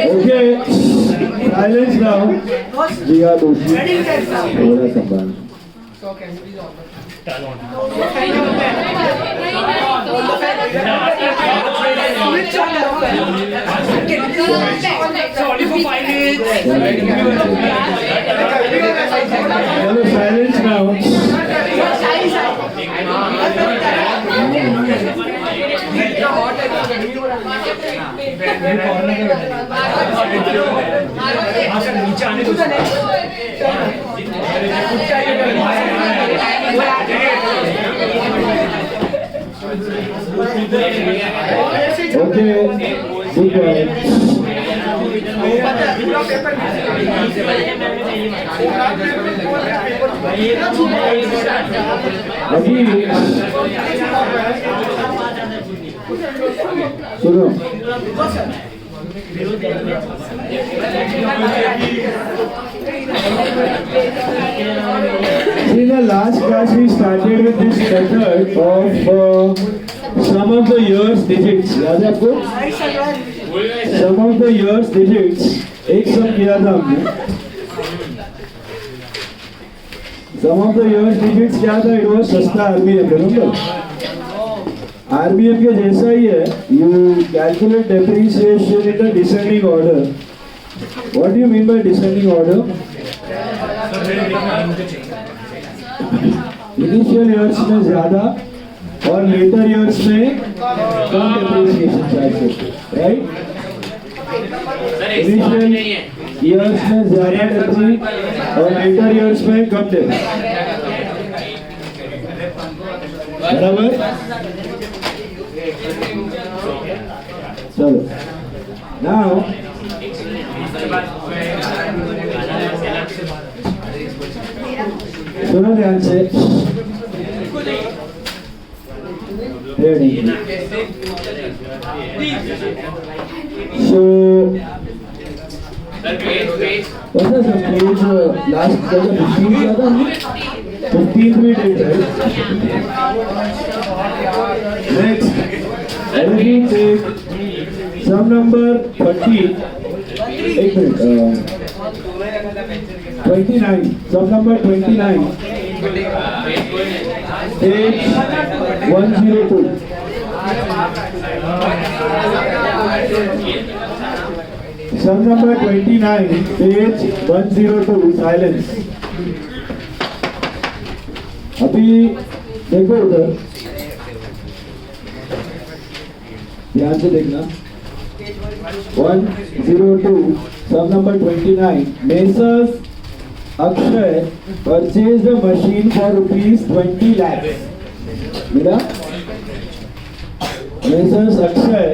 Okay, silence now. Jiga doshi. Thora sambal. Only for 5 minutes. Hello, silence now. Okay, good quiet. अभी सुनो in the last class we started with this method of sum of the year's digits. याद है आपको? Sum of the year's digits एक सम किया था हमने. Sum of the year's digits क्या था? It was सस्ता RBM, remember? RBM के जैसा ही है. You calculate depreciation in the descending order. What do you mean by descending order? Initial years में ज़्यादा और later years में कम depreciation charge करते, right? Initial years में ज़्यादा depreciation और later years में कम depreciation. बराबर? चलो. Now सुनो ध्यान से. So what's the page last जब machine किया था हमने 15th में date है. Next, everything take sum number 30. एक minute. 29. Sum number 29. Page 102. Sum number 29. Page 102. Silence. अभी देखो उधर. ध्यान से देखना. 102. Sum number 29. Messrs. Akshay purchased a machine for rupees 20 lakhs. मिला? Messrs. Akshay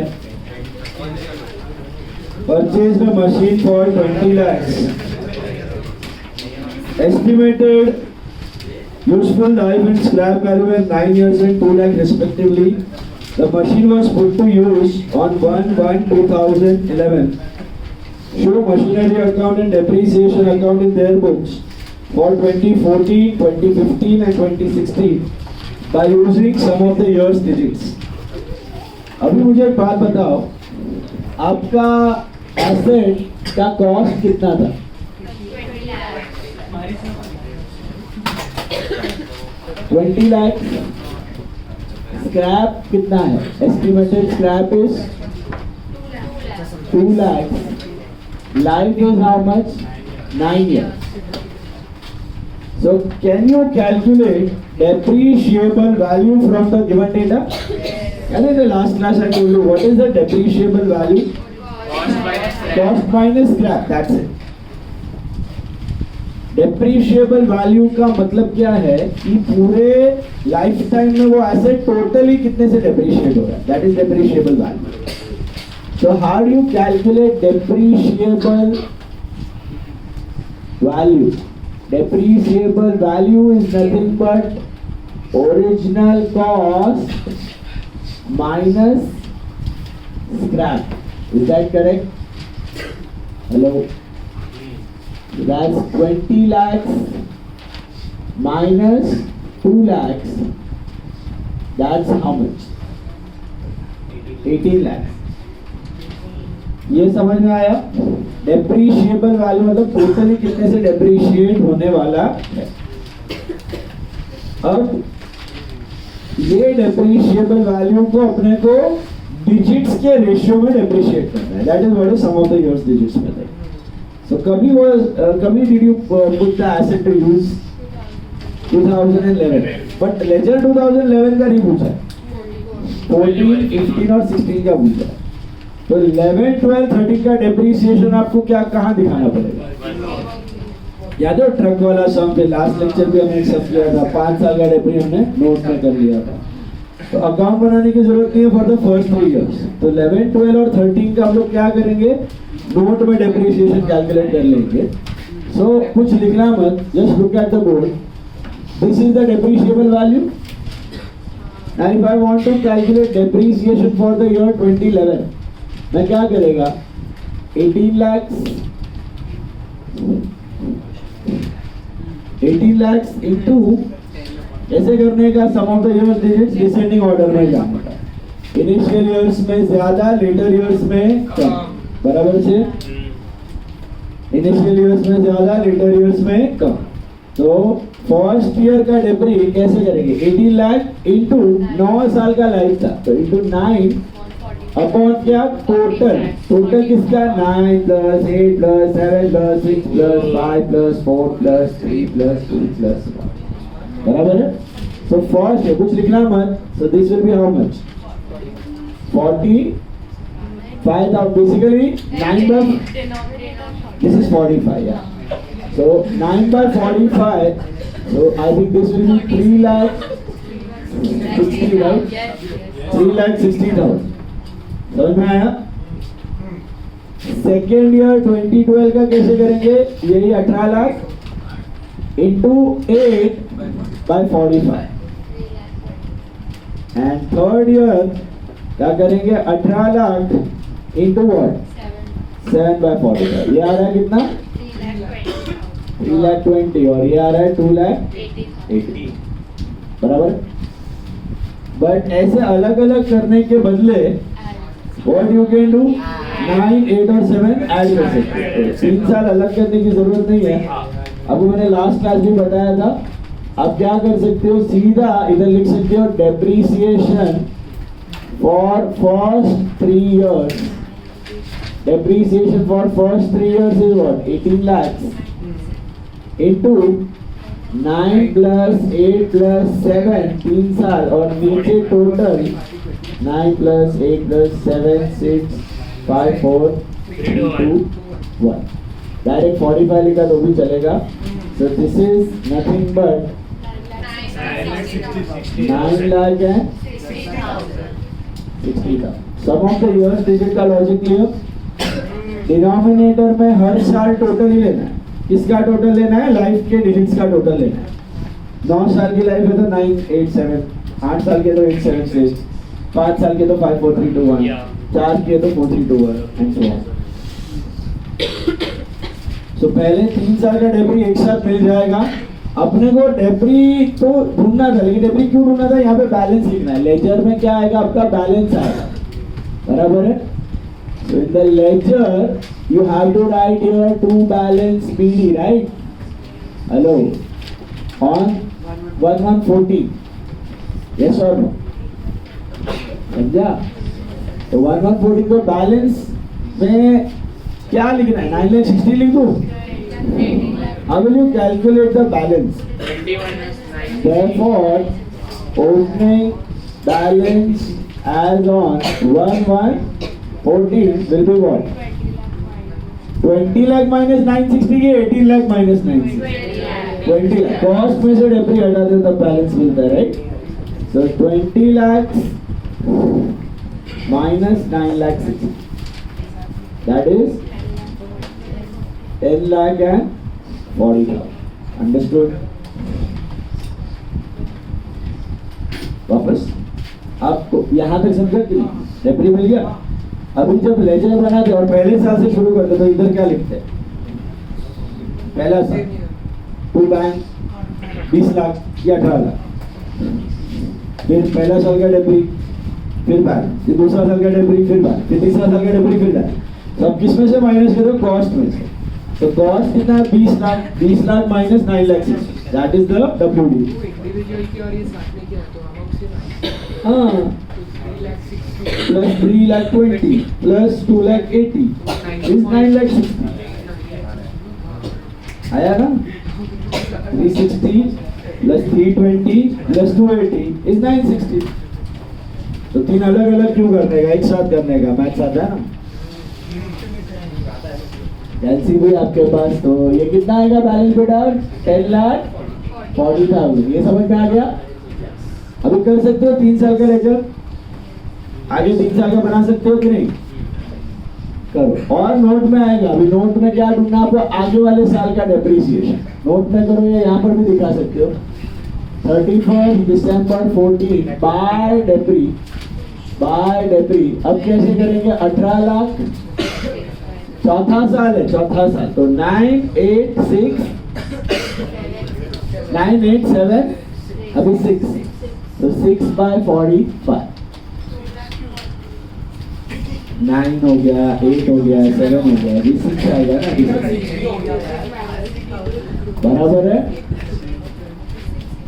purchased a machine for 20 lakhs. Estimated useful life and scrap value is 9 years and 2 lakhs respectively. The machine was put to use on 1/1/2011. Show machinery account and depreciation account in their books for 2014, 2015 and 2016 by using some of the year's digits. अभी मुझे एक बात बताओ, आपका asset का cost कितना था? 20 lakh. Scrap कितना है? Estimated scrap is 2 lakh. Life is how much? 9 years. So can you calculate depreciable value from the given data? And in the last class I told you what is the depreciable value? Cost minus scrap. That's it. Depreciable value का मतलब क्या है कि पूरे life time में वो asset totally कितने से depreciate हो रहा है. That is depreciable value. So how do you calculate depreciable value? Depreciable value is nothing but original cost minus scrap. Is that correct? Hello? That's 20 lakhs minus 2 lakhs. That's how much? 18 lakhs. ये समझ में आया? Depreciable value मतलब totally कितने से depreciate होने वाला है. अब ये डेप्रीशिएबल वैल्यू को अपने को डिजिट्स के रेशियो में डेप्रीशिएट करना है. That is what is sum of the years digits method. So कभी did you put the asset to use 2011, but ledger 2011 का नहीं पूछा है, 14, 15 और 16 का पूछा है. तो 11, 12, 13 का डेप्रीसिएशन आपको क्या कहाँ दिखाना पड़ेगा? याद है ट्रक वाला सम पे लास्ट लेक्चर भी हमने सब किया था. 5 साल का डेप्री हमने नोट में कर लिया था. तो अकाउंट बनाने की जरूरत नहीं है फॉर द फर्स्ट 3 इयर्स. तो 11, 12 और 13 का हम लोग क्या करेंगे, नोट में डेप्रीसिएशन कैलकुलेट कर लेंगे. सो कुछ लिखना मत, just look at the board. This is the depreciable value. And if I want to calculate depreciation for the year 2011, मैं क्या करेगा, 18 lakhs इंटू ऐसे करने का sum of the years digits descending order में जाना है. इनिशियल ईयर्स में ज्यादा, लेटर ईयर्स में कम. बराबर से इनिशियल ईयर्स में ज्यादा, लेटर ईयर्स में कम. तो फर्स्ट ईयर का डेप्री कैसे करेंगे, 18 लाख इंटू 9 साल का लाइफ था तो इंटू 9 अपॉन क्या, टोटल किसका, 9 plus 8 plus 7 plus 6 plus 5 plus 4 plus 3 plus 2 plus 1. बराबर है. सो फर्स्ट है, कुछ लिखना मत. So this will be how much, 45. अब बेसिकली 9 बाय, दिस इज 45. या so 9 by 45. So I think this will be 3 lakh 60, right? 3,60,000. समझ में आया? सेकेंड ईयर 2012 का कैसे करेंगे, यही 18 lakh into 8 by 45. And third year क्या करेंगे, 18 लाख इंटू व्हाट, 7 बाय 45. ये आ रहा है कितना, 3,20,000 और ये आ रहा है 2,80,000. बराबर. बट ऐसे अलग अलग करने के बदले What you can do, 9, 8 और 7 ऐड कर सकते हैं. 3 साल अलग करने की जरूरत नहीं है. अभी मैंने लास्ट क्लास भी बताया था. आप क्या कर सकते हो, सीधा इधर लिख सकते हो depreciation for first 3 years. Depreciation for first 3 years is what, 18 lakhs into 9 plus 8 plus 7 3 साल और नीचे टोटल 9 plus 8 plus 7, 6, 5, 4, 3, 2, 1. डायरेक्ट 45 लिखा तो भी चलेगा. So this is nothing but 9 lakh and 60,000. Sum of the years digit का लॉजिक लियो. Denominator में हर साल टोटल ही लेना है. किसका टोटल लेना है, लाइफ के डिजिट्स का टोटल लेना है. 9 साल की लाइफ है तो 9, 8, 7. 8 साल के तो 8, 7, 6. 5 साल के तो 5, 4, 3, 2, 1. 4 के तो 4, 3, 2, 1 एंड सो ऑन. सो पहले 3 साल का डेप्री एक साथ मिल जाएगा. अपने को डेप्री तो ढूंढना था, लेकिन डेप्री क्यों ढूंढना था, यहाँ पे बैलेंस लिखना है. लेजर में क्या आएगा, आपका बैलेंस आएगा. बराबर है. So in the ledger you have to write your to balance PD, right? Hello, on 1140. Yes और नो, समझा? तो 1140 को बैलेंस में क्या लिखना है, 9,60,000 लिख दूं? How will you calculate the balance? 20 minus 9. Therefore, opening balance as on 1/1/14 will be what? 20 lakh minus 960 के 18 lakh minus 960. 20 lakh. Cost में से डेप्री हटा दे तो बैलेंस मिलता है, right? So 20 lakhs minus 9 lakh 60. That is 10 lakh and 40,000. Understood? वापस आपको यहाँ तक समझा कि नहीं? डेप्री मिल गया? अभी जब लेजर बनाते और पहले साल से शुरू करते तो इधर क्या लिखते हैं? पहला साल टू बैंक 20 लाख या 18 लाख, फिर पहला साल का डेप्री, फिर बैंक, फिर दूसरा साल का डेप्री, फिर बैंक, फिर तीसरा साल का डेप्री, फिर बैंक. तो अब किस में से माइनस करो? कॉस्ट में से. तो कॉस्ट कितना है? 20 lakh minus 9 lakh 60. That is the WD. Individual की और ये साथ में क्या है तो हम उससे हाँ, 3 lakh 60 plus 3 lakh 20 plus 2 lakh 80 is 9 lakh 60. आया ना? 360 plus 320 plus 280 is 960. तो तीन अलग अलग क्यों करने का? एक साथ करने का. मैथ्स आता है ना? एलसीबी आपके पास. तो ये कितना आएगा बैलेंस बेटा? 10,40,000. ये समझ में आ गया? अभी कर सकते हो 3 साल का लेजर? आगे 3 साल का बना सकते हो कि नहीं? करो. और नोट में आएगा. अभी नोट में क्या ढूंढना आपको? आगे वाले साल का डेप्रिसिएशन नोट में करो. ये यहाँ पर भी दिखा सकते हो. 31 दिसंबर 14 बाय डेप्री. अब कैसे करेंगे? 18 लाख, चौथा साल है, चौथा साल. तो 987 अभी 6. तो 6/45. 9 हो गया, 8 हो गया, 7 हो गया. अभी 6 आएगा ना? बराबर है.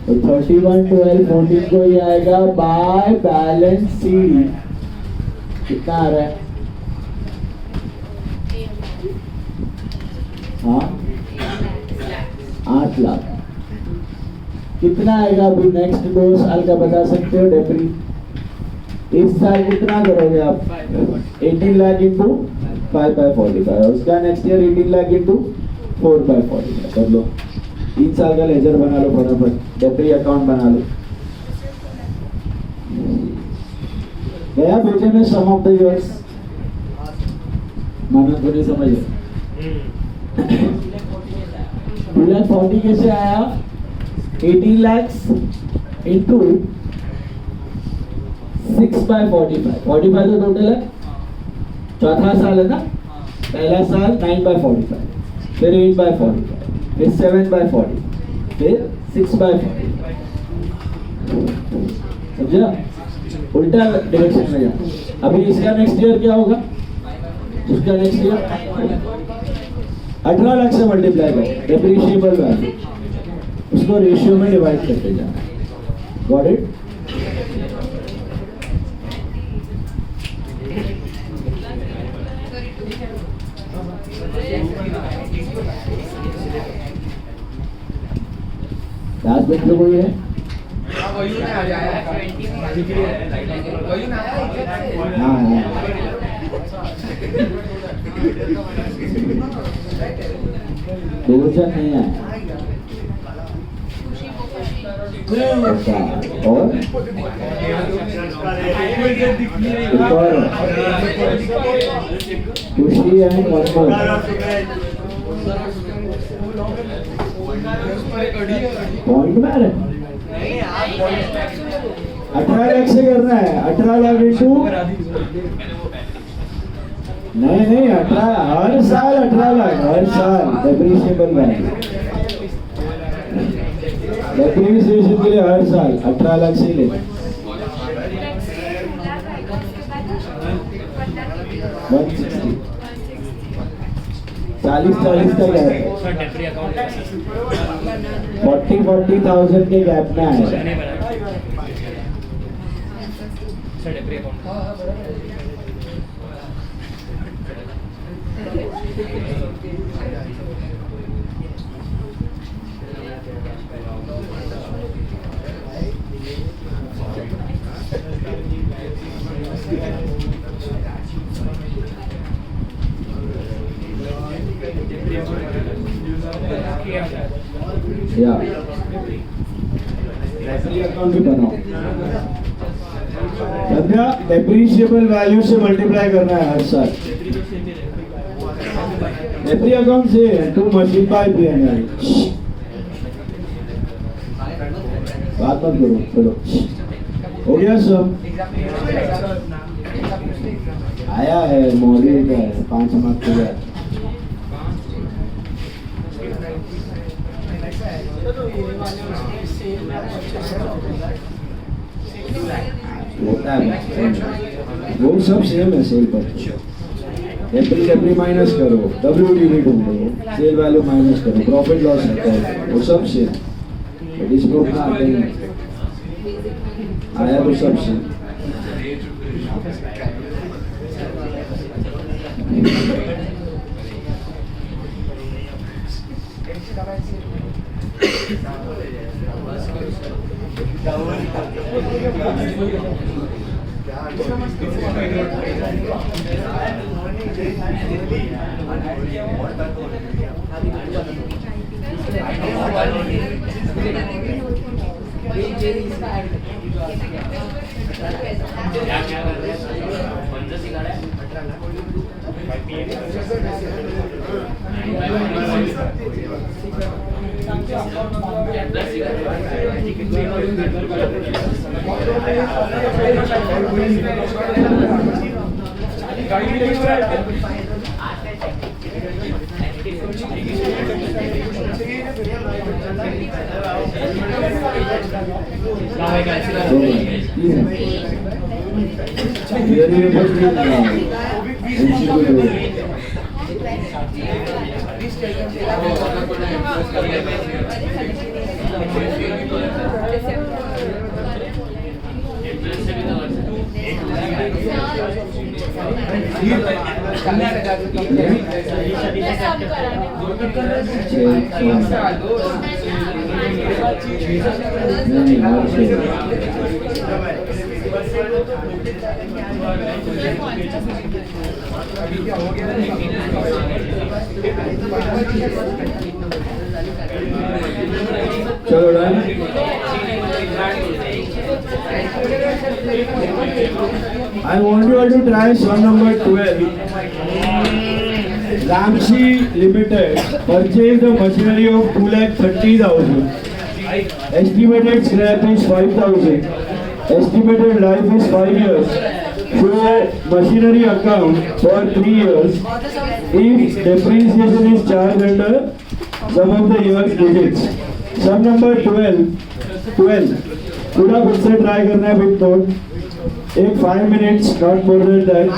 तो 31, 12, 14 को ये आएगा बाय बैलेंस CD. कितना आ रहा है? हाँ, 8 लाख. कितना आएगा अभी नेक्स्ट 2 साल का बता सकते हो डेप्री? इस साल कितना करोगे आप? 18 लाख इंटू 5/45. उसका नेक्स्ट ईयर 18 लाख इंटू 4/45 कर लो. 3 साल का लेजर बना लो फटाफट. डेप्री अकाउंट बना लो. गया बेटे में सम ऑफ द इयर्स. माना तो नहीं समझ. 2,40,000 कैसे आया? 18 lakhs इंटू 6/45. 45 तो टोटल है. चौथा साल है ना? पहला साल 9/45, फिर 8/45, फिर 7/40, फिर 6/40. समझा? उल्टा डायरेक्शन में जा. अभी इसका नेक्स्ट ईयर क्या होगा? इसका नेक्स्ट ईयर 18 लाख से मल्टीप्लाई करो डेप्रिशिएबल वैल्यू. उसको रेशियो में डिवाइड करते जाना. Got it? लास्ट मिनट में कोई है? हाँ हाँ. दूरचंद नहीं है. और खुशी एंड मनमोहन. पॉइंट में आ रहे 18 लाख से करना है. 18 लाख इंटू नहीं 18 हर साल 18 लाख हर साल डेप्रिशिएबल वैल्यू. डेप्रिसिएशन के लिए हर साल 18 लाख से ले. 160 40 का गैप है. 40,000 के गैप में आया. या डेप्री अकाउंट भी बनाओ। संध्या डेप्रीशिएबल वैल्यू से मल्टीप्लाई करना है हर साल। डेप्री अकाउंट से टू मशीन बाय पीएनएल। बात मत करो, चलो हो गया सब। आया है मॉड्यूल का है 5 मार्क्स का है। होता है वो सब सेम है सेल पर। डेप्री माइनस करो, WDV ढूंढो, सेल वैल्यू माइनस करो, प्रॉफिट लॉस अकाउंट, वो सब सेम। इस ग्रुप में आते ही आया वो सब सेम। चलो done. I want you all to try sum number 12. Ramsey Limited purchased the machinery of 2,30,000. Estimated scrap is 5,000. Estimated life is 5 years. Show machinery account for 3 years. If depreciation is charged under some of the year's digits. Sum number 12 पूरा खुद से try करना है with note. एक 5 minutes not more than that.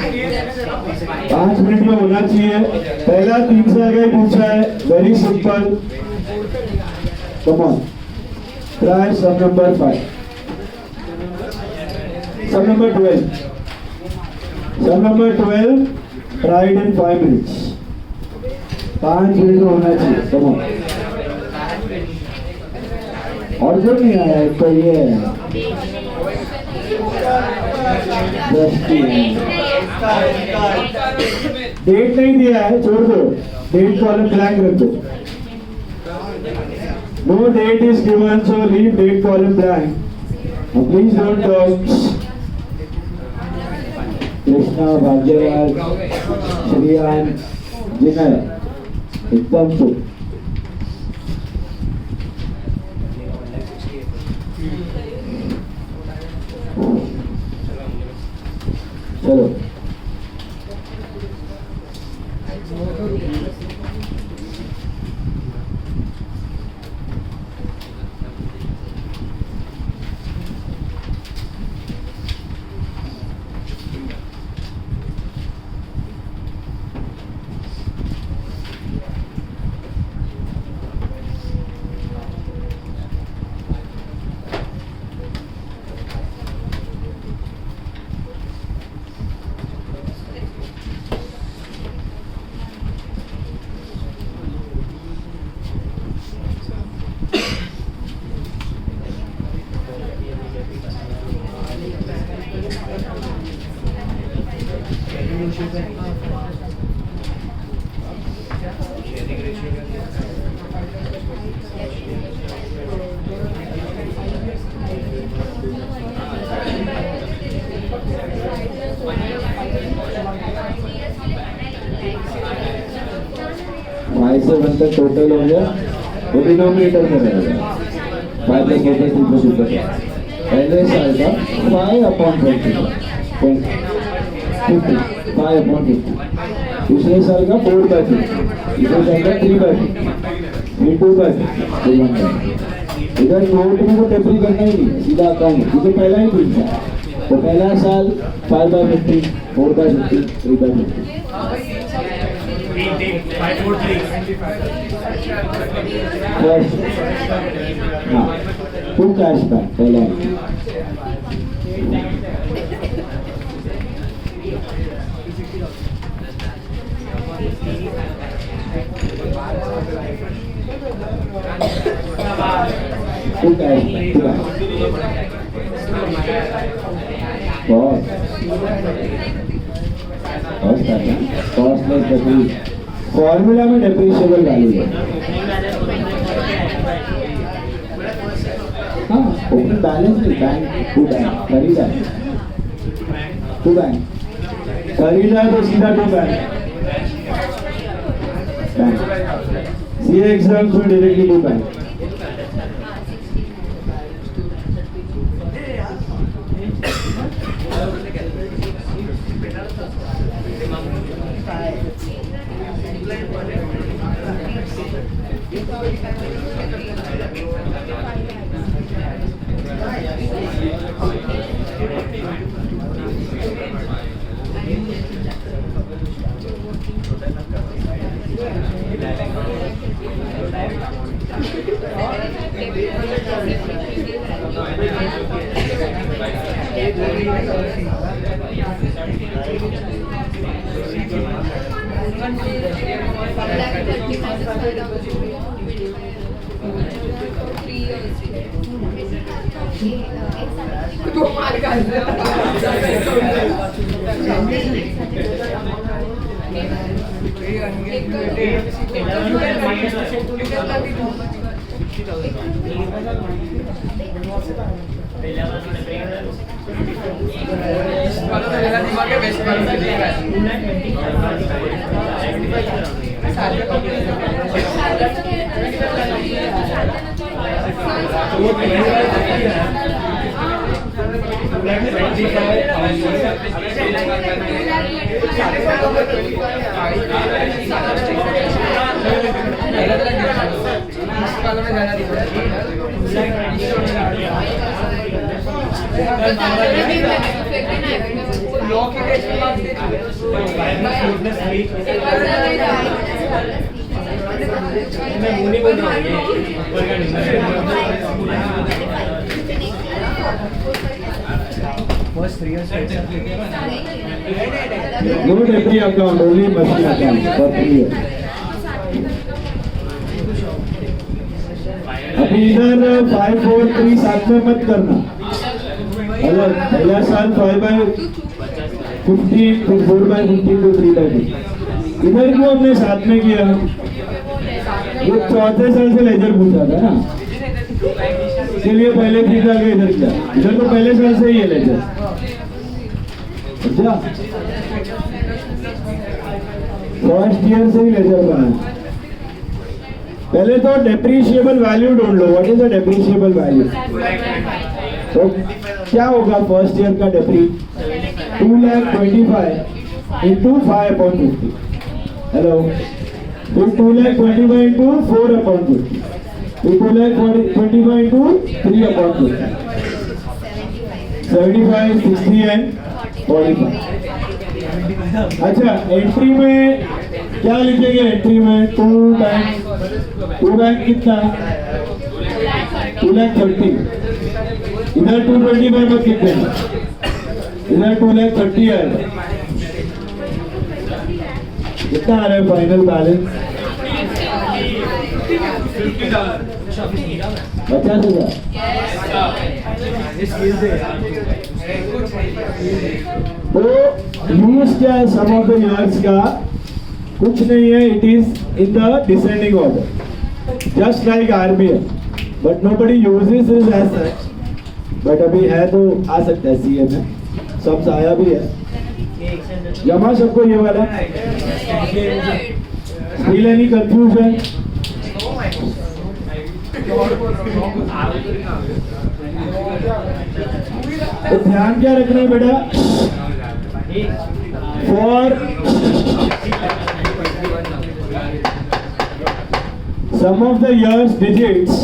5 minute में होना चाहिए। पहला 3 से आगे पूछा है, very simple. Come on try some number 5, some number 12, some number 12 tried in 5 minutes. 5 minute में होना चाहिए। Come on. और जो नहीं आया तो ये डेट नहीं दिया है, छोड़ दो। डेट कॉलम ब्लैंक रख दो। No date is given, so leave date column blank. Please don't talk. Krishna, Bhagyaraj, Shriyan, Jinay एकदम चुप। चलो तक टोटल हो गया, वो डिनोमिनेटर में रहेगा 5 लाख 43,000 पहले साल का 5/50 5/50 दूसरे साल का 4/50 तीसरे साल का 3/50 फिर 2/50 इधर नोट में तो टेपरी करना ही नहीं, सीधा अकाउंट क्योंकि पहला ही पूछा। तो पहला साल 5/50 4/50 3/50 फर्स्ट हाँ टू कैश बैक पहला to cash back cost less depre formula में डेप्रिशिएबल वैल्यू है। हाँ ओपन बैलेंस नहीं, बैंक टू बैंक खरीदा है तो सीधा टू बैंक सीए एग्जाम्स में directly to bank. No every account, only machine account for 3 years. अभी इधर 5 4 3 साथ में मत करना। अगर पहला साल 5/50 फिर 4/50 तो 3/50 इधर क्यों हमने साथ में किया? ये चौथे साल से लेजर पूछा था ना, इसलिए पहले 3 साल का इधर किया। इधर तो पहले साल से ही है लेजर। अच्छा फर्स्ट ईयर से ही लेजर बना। पहले तो डेप्रिशिएबल वैल्यू ढूंढ लो। What is the depreciable value? तो क्या होगा फर्स्ट ईयर का डेप्री? 2,25,000 into 5/50। हेलो, फिर 2,25,000 into 4/50, फिर 2,25,000 into 3/50, 75, 60 and 45। अच्छा एंट्री में क्या लिखेंगे? एंट्री में 2 बैंक कितना? 2,30,000। इधर 225 मत लिख देना, इधर 2,30,000 आएगा। कितना आ रहा है फाइनल बैलेंस? 50,000। तो यूज क्या है सम ऑफ द ईयर्स का? कुछ नहीं है, it is in the descending order, just like RBI, but nobody uses it as such. But अभी है तो आ सकता है सीए में, सब आया भी है। जमा सबको ये वाला? Still any confusion? तो ध्यान क्या रखना है बेटा, for sum of the years digits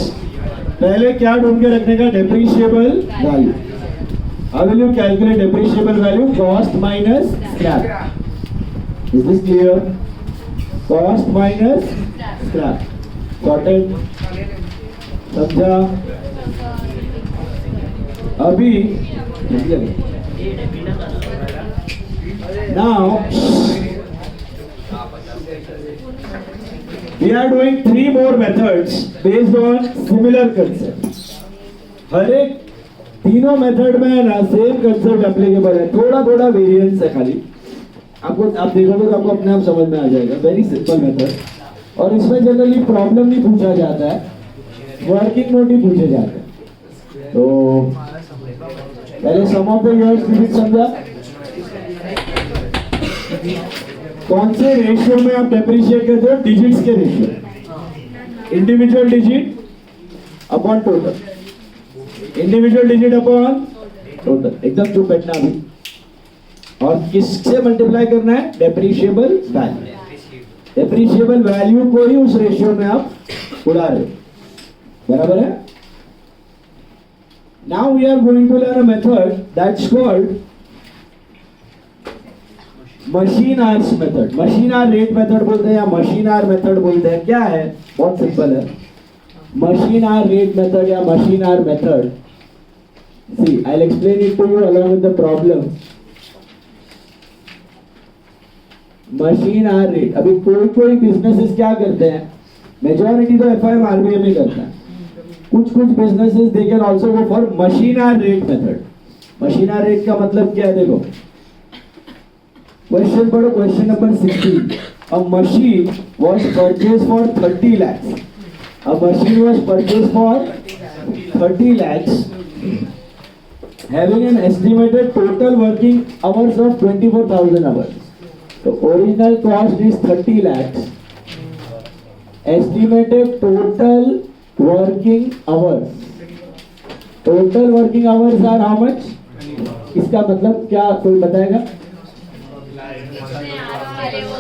पहले क्या ढूंढ के रखने का, depreciable value. How will you calculate depreciable value, cost minus scrap. Is this clear? Cost minus scrap. Sorted? समझा? अभी now we are doing 3 more methods based on similar concept. हर एक तीनों मेथड में है ना सेम कंसेप्ट एप्लीकेबल है, थोड़ा थोड़ा वेरिएंस है खाली. आपको आप देखोगे तो आपको अपने आप समझ में आ जाएगा. Very simple method. और इसमें जनरली प्रॉब्लम नहीं पूछा जाता है, वर्किंग नोट ही पूछे जाते हैं. तो पहले सम ऑफ द इयर्स डिजिट समझा. कौन से रेशियो में आप डेप्रिशिएट करते हो, डिजिट्स के ratio, individual digit upon total, individual digit upon total. एकदम चुप बैठना अभी. और किससे मल्टीप्लाई करना है, डेप्रिशिएबल वैल्यू. डेप्रिशिएबल वैल्यू को ही उस रेशियो में आप उड़ा रहे हो. बराबर है. Now we are going to learn a method that's called machine hours method. machine hour rate method बोलते हैं या machine hour method बोलते हैं. क्या है, बहुत सिंपल है. machine hour rate method या machine hour method. See, I'll explain it to you along with the problem. machine hour rate. अभी कोई बिजनेसेस क्या करते हैं, मेजॉरिटी तो FIM RBI में करता है. कुछ businesses they can also go for machine hour rate method. Machine hour rate का मतलब क्या है, देखो क्वेश्चन पढ़ो, question number 16. A machine was purchase for 30 lakhs. A machine was purchase for 30 lakhs having an estimated total working hours of 24,000 hours. So original cost is 30 lakhs. Estimated total working hours. Total working hours are how much? इसका मतलब क्या, कोई बताएगा?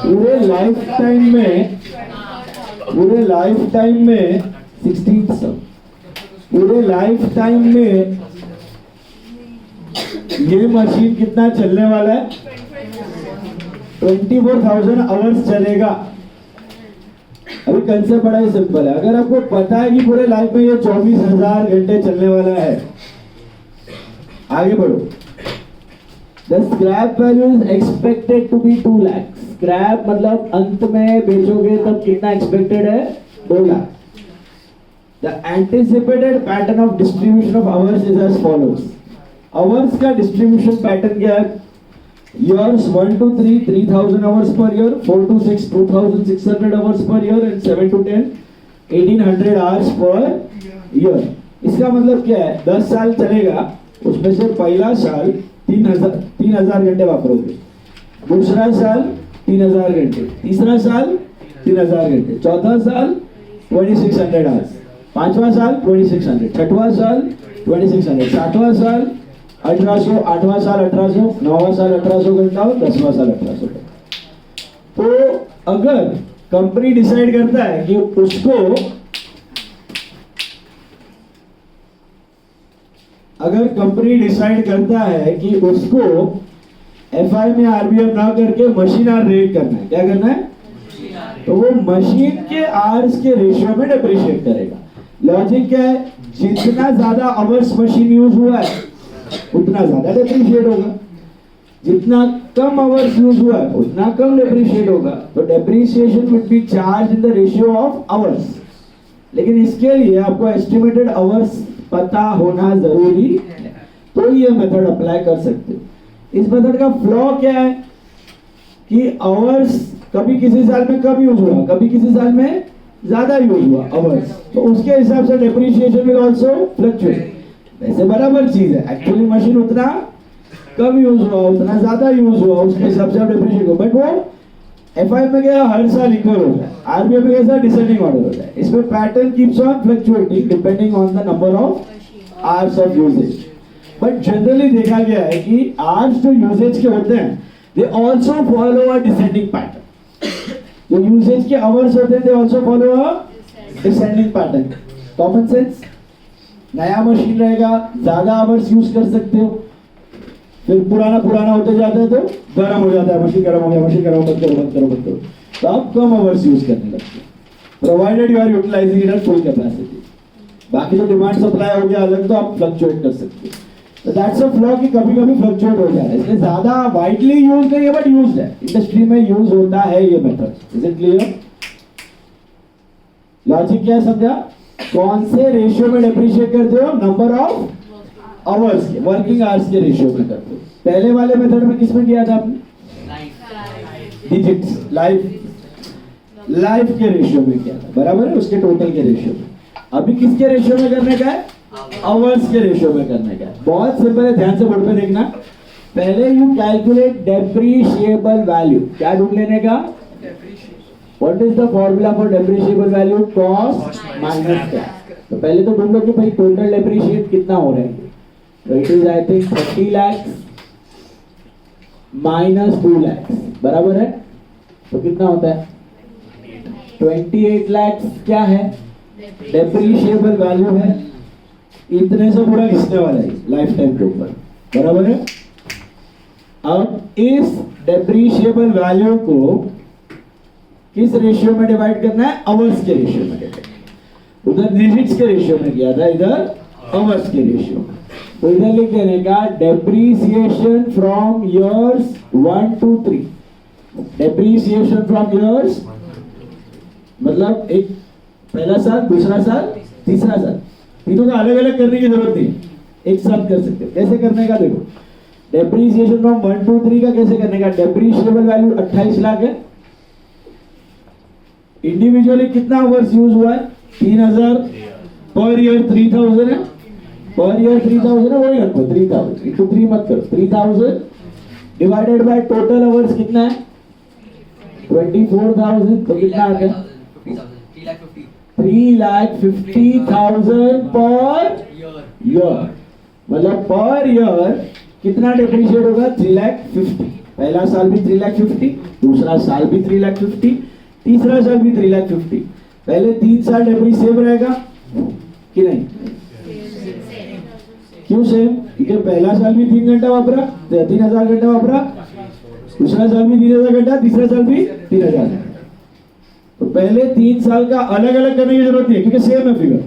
पूरे life time में 16 सब, पूरे life time में ये मशीन कितना चलने वाला है, 24,000 आवर्स चलेगा. अभी कंसेप्ट बड़ा ही सिंपल है. अगर आपको पता है कि पूरे लाइफ में ये 24,000 घंटे चलने वाला है, आगे बढ़ो. The scrap value is expected to be 2 lakhs. Scrap मतलब अंत में बेचोगे तब कितना एक्सपेक्टेड है, 2 lakh. The anticipated pattern of distribution of hours is as follows. Hours का distribution pattern क्या है? Years 1 to 3 3,000 hours per year, 4 to 6 2,600 hours per year and 7 to 10 1,800 hours per year. इसका मतलब क्या है, 10 साल चलेगा, उसमें से पहला साल 3,000 घंटे वापरोगे, दूसरा साल 3,000 घंटे, तीसरा साल 3,000 घंटे, चौथा साल 2,600 आवर्स, पांचवा साल 2,600, छठवां साल 2,600, सातवां साल 1,800, आठवां साल 1,800, नौवां साल 1,800 घंटा और 10वां साल 1,800 घंटा. तो अगर कंपनी डिसाइड करता है कि उसको, अगर कंपनी डिसाइड करता है कि उसको एफआई में आरबीएम ना करके मशीन आर रेट करना है, क्या करना है, तो वो मशीन के आवर्स के रेशियो में डिप्रिशिएट करेगा. लॉजिक क्या है, जितना ज्यादा आवर्स मशीन यूज हुआ है उतना ज्यादा डिप्रिशिएट होगा, जितना कम आवर्स यूज हुआ है उतना कम डिप्रिशिएट होगा. तो depreciation will be charge in the ratio of hours. लेकिन इसके लिए आपको एस्टिमेटेड आवर्स पता होना जरूरी है, तो ये मेथड अप्लाई कर सकते हो. इस मेथड का फ्लॉ क्या है कि आवर्स कभी किसी साल में कम यूज हुआ, कभी किसी साल में ज्यादा यूज हुआ आवर्स, तो उसके हिसाब से डिप्रिसिएशन विल आल्सो फ्लक्चुएट. वैसे बराबर चीज है, एक्चुअली मशीन उतना कम यूज हुआ उतना ज्यादा यूज हुआ, उसके हिसाब से डिप्रिशिएट हो, बट वो एफआई में क्या हर साल इक्वल होता है, आरबीआई में कैसा डिसेंडिंग ऑर्डर होता है। इसमें pattern keeps on fluctuating depending on the number of hours of usage. But generally देखा गया है कि आवर्स जो यूजेज के होते हैं they also follow a descending pattern. जो यूजेज के आवर्स होते हैं they also follow a descending pattern. Common sense. नया मशीन रहेगा ज्यादा आवर्स यूज कर सकते हो, फिर पुराना पुराना होते जाता है तो गर्म हो जाता है, मशीन गर्म हो गया, मशीन गर्म मत करो मत करो मत करो, तो आप कम आवर्स यूज करने लगते हो provided you are utilising it at full capacity. बाकी तो डिमांड सप्लाई हो गया अलग, तो आप फ्लक्चुएट कर सकते हो। तो दैट्स अ फ्लॉ कि कभी कभी फ्लक्चुएट हो जाए, इसलिए ज्यादा वाइडली यूज नहीं है बट यूज्ड है, इंडस्ट्री में यूज होता है ये method. Is it clear? Logic क्या है समझा? कौन से रेशियो में डेप्रिशिएट करते हो? नंबर ऑफ आवर्स के, वर्किंग आवर्स के रेशियो में करते हो। पहले वाले मेथड में किसमें किया था आपने? डिजिट्स, लाइफ के रेशियो में किया था, बराबर है, उसके टोटल के रेशियो में। अभी किसके रेशियो में करने का है? आवर्स के रेशियो में करने का है। बहुत सिंपल है, ध्यान से बोर्ड पे देखना। पहले यू कैलकुलेट डेप्रिशिएबल वैल्यू। क्या ढूंढ लेने का? What is the formula for depreciable value? Cost minus cash. तो पहले तो ढूंढो कि भाई टोटल डेप्रिशिएट कितना हो रहा है। तो it is I think 30 lakh minus 2 lakh, बराबर है। तो कितना होता है? 28 लाख क्या है? डेप्रिशिएबल वैल्यू है। इतने से पूरा घिसने वाला है लाइफ टाइम के ऊपर, बराबर है। अब इस डेप्रिशिएबल वैल्यू को किस रेशियो में डिवाइड करना है? आवर्स के रेशियो में डिवाइड। उधर डिजिट्स के रेशियो में किया था, इधर आवर्स के रेशियो में। तो इधर लिख देने का depreciation from years 1 to 3। Depreciation from years मतलब एक पहला साल, दूसरा साल, तीसरा साल, तीनों का अलग अलग करने की जरूरत नहीं, एक साथ कर सकते हो। कैसे करने का देखो, डेप्रिसिएशन फ्रॉम 1 to 3 का कैसे करने का? डेप्रिशिएबल वैल्यू 28 लाख है। इंडिविजुअली कितना आवर्स यूज हुआ है? 3000। पर ईयर 3000 है, पर ईयर 3000 है, वही रखो 3000 इंटू 3 मत करो। 3000 डिवाइडेड बाय टोटल आवर्स कितना है? 24,000। तो कितना आ गया? 3,50,000 पर ईयर। मतलब पर ईयर कितना डेप्रिशिएट होगा? 3,50,000। पहला साल भी 3,50,000, दूसरा साल भी 3,50,000, तीसरा साल भी 3,50,000। पहले 3 साल डेप्रिसिएट रहेगा कि नहीं? क्यों सेम? क्योंकि पहला साल भी 3 घंटा वापरा, 3,000 घंटा वापरा, दूसरा साल भी 3,000 घंटा, तीसरा साल भी 3,000 घंटा। तो पहले 3 साल का अलग अलग करने की जरूरत नहीं है क्योंकि सेम है फिगर,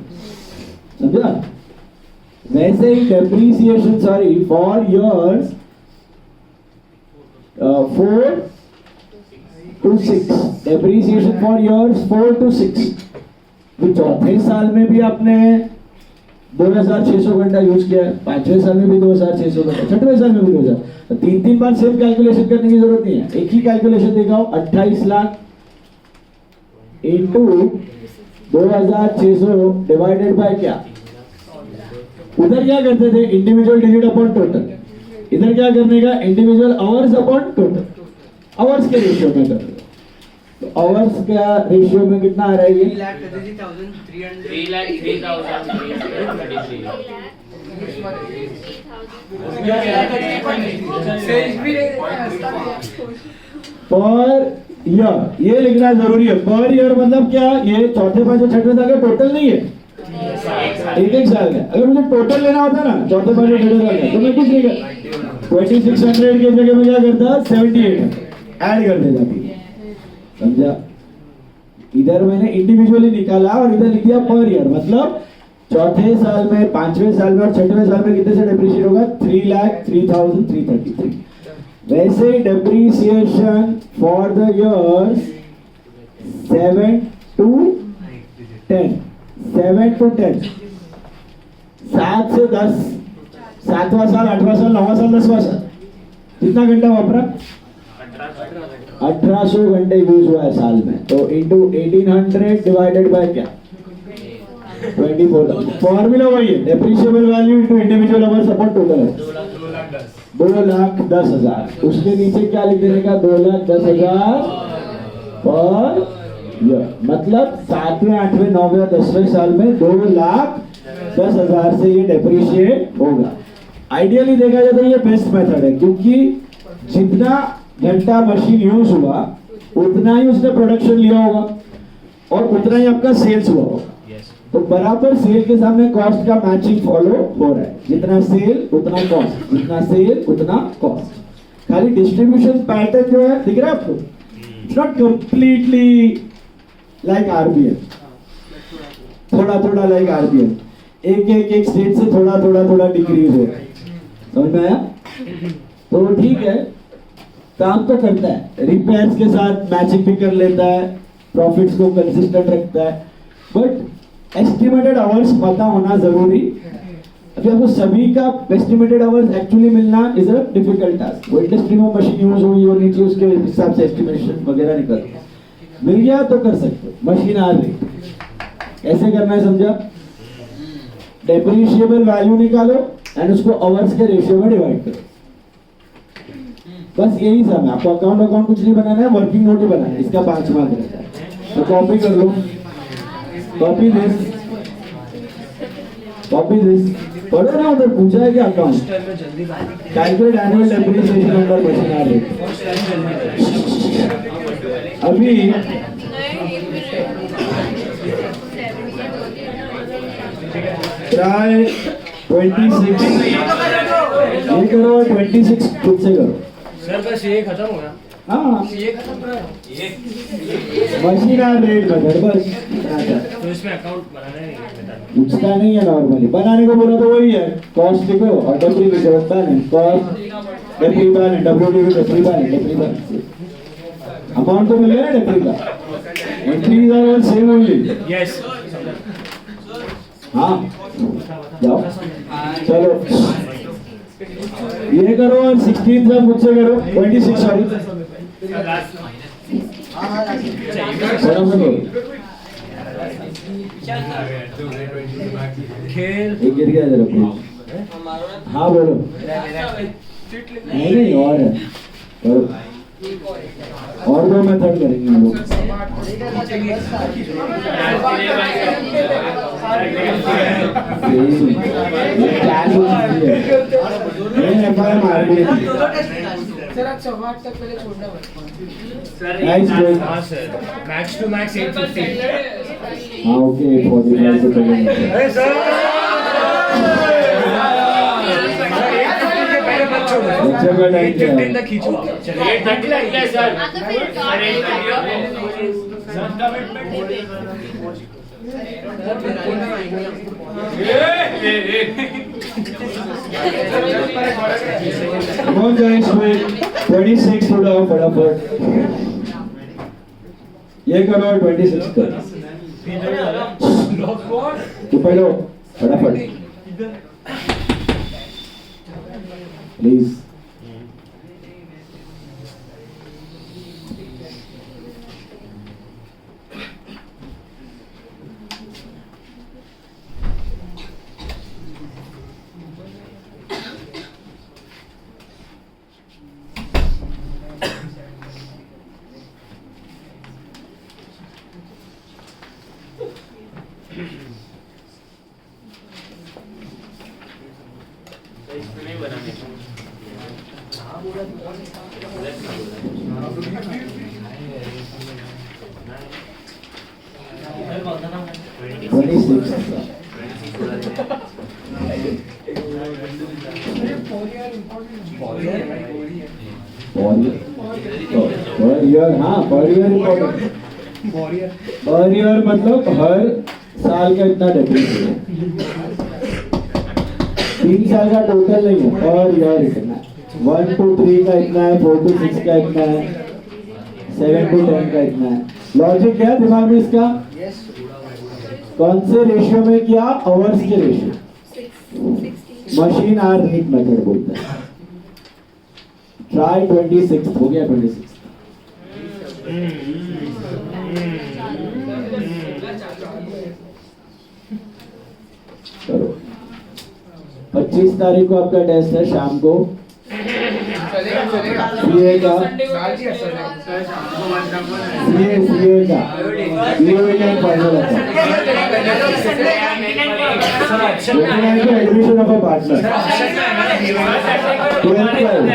समझा? वैसे ही depreciation sorry for years 4 to 6, depreciation for years 4 to 6। तो चौथे साल में भी आपने 2,600 घंटा यूज किया है, 5वें साल में भी 2,600 घंटा, 6वें साल में भी 2,000। तो 3 बार सेम कैलकुलेशन करने की जरूरत नहीं है, एक ही कैलकुलेशन दिखाओ। 28 लाख इंटू 2,600 डिवाइडेड बाय क्या? उधर क्या करते थे? Individual digit upon total. इधर क्या करने का? Individual hours upon total. Hours के रेशियो में करते। तो आवर्स का रेशियो में कितना आ रहा है? ये 3,33,000। पर ईयर, ये लिखना जरूरी है। पर ईयर मतलब क्या? ये चौथे पांचवें छठवें साल का टोटल नहीं है, एक साल का। अगर मुझे टोटल लेना होता ना चौथे पांचवें छठवें साल का, तो मैं कुछ नहीं करता, 2600 की जगह में क्या करता? 78 ऐड कर देता, समझा? इधर मैंने इंडिविजुअली निकाला और इधर लिख दिया पर ईयर। मतलब चौथे साल में, 5वें साल में और 6वें साल में कितने से डेप्रिशिएट होगा? 3,03,333। वैसे ही depreciation for the years 7 to 10, 7 to 10, 7 से 10, 7वां साल, 8वां साल, 9वां साल, 10वां साल, कितना घंटा वापरा? 1800 घंटे यूज हुआ है साल में। तो इंटू 1800 डिवाइडेड बाय क्या? 24। फॉर्मूला वही है, depreciable value into individual hours upon total hours. 2,10,000। उसके नीचे क्या लिख देने का? 2,10,000 पर ईयर, मतलब 7वें 8वें 9वें और 10वें साल में 2,10,000 से ये डेप्रिशिएट होगा। आइडियली देखा जाए तो ये बेस्ट मेथड है, क्योंकि जितना घंटा मशीन यूज हुआ उतना ही उसने प्रोडक्शन लिया होगा और उतना ही आपका सेल्स हुआ होगा। तो बराबर सेल के सामने कॉस्ट का मैचिंग फॉलो हो रहा है, जितना सेल उतना कॉस्ट, जितना सेल उतना कॉस्ट। खाली डिस्ट्रीब्यूशन पैटर्न जो है दिख रहा है आपको, it's not completely like RBL, थोड़ा थोड़ा लाइक आरबीएल, एक स्टेट से थोड़ा डिक्रीज हो रहा है। समझ में आया? तो ठीक है, काम तो करता है, रिपेयर्स के साथ मैचिंग भी कर लेता है, प्रॉफिट्स को कंसिस्टेंट रखता है, बट एस्टिमेटेड आवर्स पता होना जरूरी। अभी आपको सभी का एस्टिमेटेड आवर्स एक्चुअली मिलना इज अ डिफिकल्ट टास्क। वो इंडस्ट्री में मशीन यूज हुई और नीचे उसके हिसाब से एस्टिमेशन वगैरह निकल मिल गया तो कर सकते हो। मशीन आ रही कैसे करना है समझा? डेप्रिशिएबल वैल्यू निकालो एंड उसको आवर्स के रेशियो में डिवाइड करो, बस यही सब है। आपको अकाउंट कुछ नहीं बनाना है, वर्किंग नोट ही बनाना है, इसका 5 मार्क रहता है। तो कॉपी कर लो, कॉपी दिस पढ़ो ना, उधर पूछा है कि account calculate annual depreciation under machine आ रही। अभी ट्राई 26 ये करो, 26 खुद से करो सर। बस ये खत्म हो गया। हाँ, ये खत्म करा मशीन आ रेट मेथड बस। तो इसमें अकाउंट बनाना है पूछता नहीं है, नॉर्मली बनाने को बोला तो वही है, कॉस्ट लिखो और depreciation balance, cost depre balance, WDV depre balance, amount तो मिल गया ना डेप्री का, entries are all same only. Yes. हाँ जाओ, चलो ये करो और 16 सब मुझसे करो, 26 सॉरी खेल एक गिर गया जरा प्लीज। हाँ बोलो। नहीं और है, करो और 2 मेथड करेंगे हम लोग। सर आप 8 तक पहले छोड़ना मैक्स टू मैक्स 850। हाँ ओके 45 से पहले। अरे सर बच्चों का टाइम क्या है? 8:15 तक खींचो। चलिए 8:30 लग गया sir. Come on guys, wait. 26 उड़ाओ फटाफट। ये करो 26 करो। चुप रहो फटाफट। प्लीज। पर ईयर मतलब हर साल का इतना डेप्रिसिएशन, 3 साल का टोटल नहीं है, पर ईयर इतना, 1 to 3 का इतना है, 4 to 6 का इतना है, 7 to 10 का इतना है। लॉजिक क्या है दिमाग में इसका? कौन से रेशियो में किया? आवर्स के ratio, machine hour rate method बोलते हैं। ट्राई 26 हो गया 26। करो 25 तारीख को आपका टेस्ट है शाम को CA का CA का फाइनल आता है admission of a partner 12th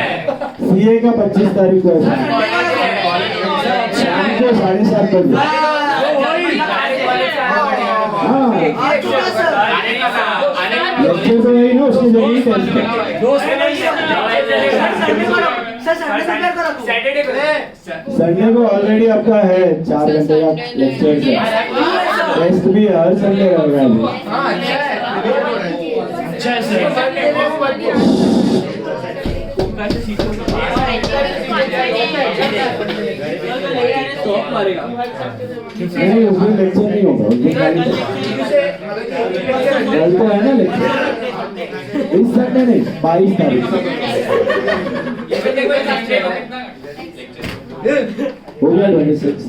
CA का 25 तारीख को है शाम को 7:30 बजे। हाँ लेक्चर तो यही ना उसके जरिए संडे को ऑलरेडी आपका है 4 घंटे का लेक्चर है। टेस्ट भी हर संडे रहेगा। नहीं उसमें लेक्चर नहीं होगा उसमें कल तो है ना लेक्चर इस संडे नहीं 22 तारीख हो गया 26।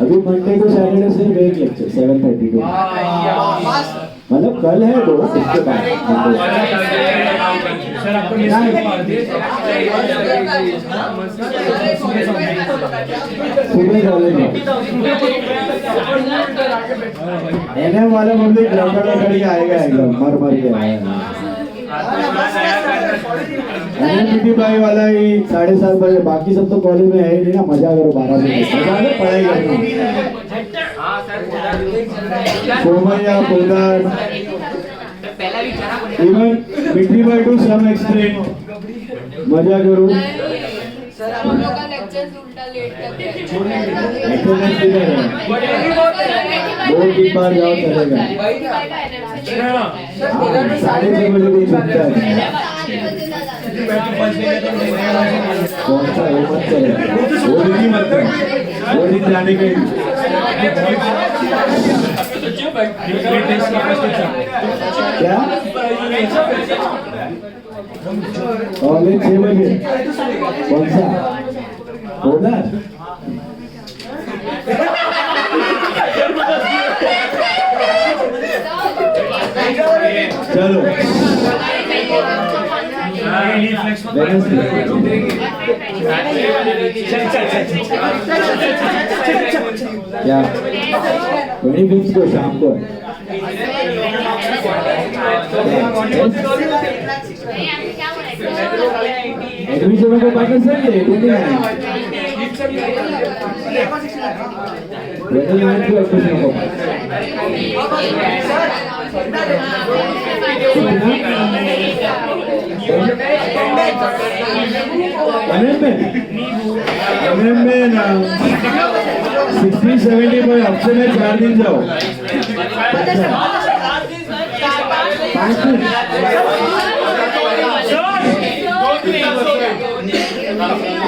अभी मंडे को सैटरडे सिर्फ एक लेक्चर 7:30 को मतलब कल है 2 उसके बाद सर आपको सुबह कॉलेज में एनएम वाला पब्लिक ग्राउंड में खड़ी आएगा एकदम मर के आएगा। एनएमपीटी भाई वाला ही 7:30 बजे बाकी सब तो कॉलेज में है ही नहीं ना। मजा करो 12 बजे मजा करो पढ़ाई करो। सोमैया पोदार इवन मिट्टी भाई टू सम एक्सटेंट मजा करो। सर आप लोगों का लेक्चर उल्टा लेट करते हैं। अटेंडेंस किधर है 2-3 बार जाओ चलेगा। हाँ 6:30 बजे भी छूटता है। कौन सा वो मत चलेगा वो दिन मत कर वो दिन जाने के क्या कॉलेज 6 बजे कौन सा होना चलो क्या 25 को शाम को एडमिशन को पार्टनर सर 29 को एडमिशन को में ना 60-70 पर हफ्ते में 4 दिन जाओ 5 दिन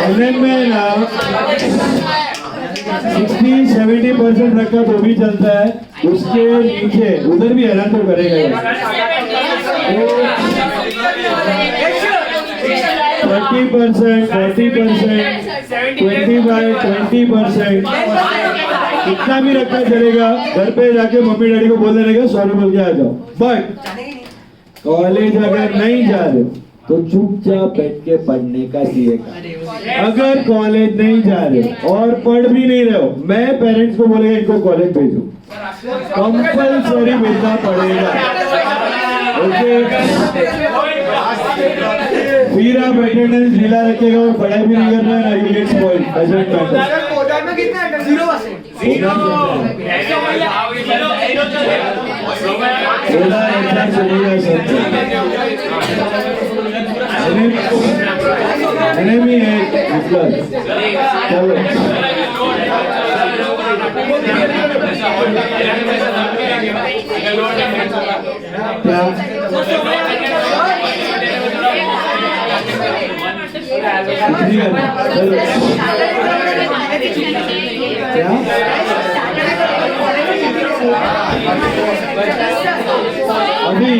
एमएम में ना 60-70% रखा तो भी चलता है। उसके नीचे उधर भी हैरान तो करेगा 30%, 40%, 25-20% कितना भी रखा चलेगा। घर पे जाके मम्मी डैडी को बोल देने का सॉरी बोल के आ जाओ। बट कॉलेज अगर नहीं जा रहे तो चुपचाप बैठ के पढ़ने का सीखेगा। अगर कॉलेज नहीं जा रहे और पढ़ भी नहीं रहे हो मैं पेरेंट्स को बोलेगा इनको कॉलेज भेजो कंपल्सरी भेजना पड़ेगा। फिर आप अटेंडेंस ढीला रखेगा और पढ़ाई भी नहीं करना है। You get spoiled doesn't matter. Quota में कितना है 0%। एनिमी है मतलब चलो अभी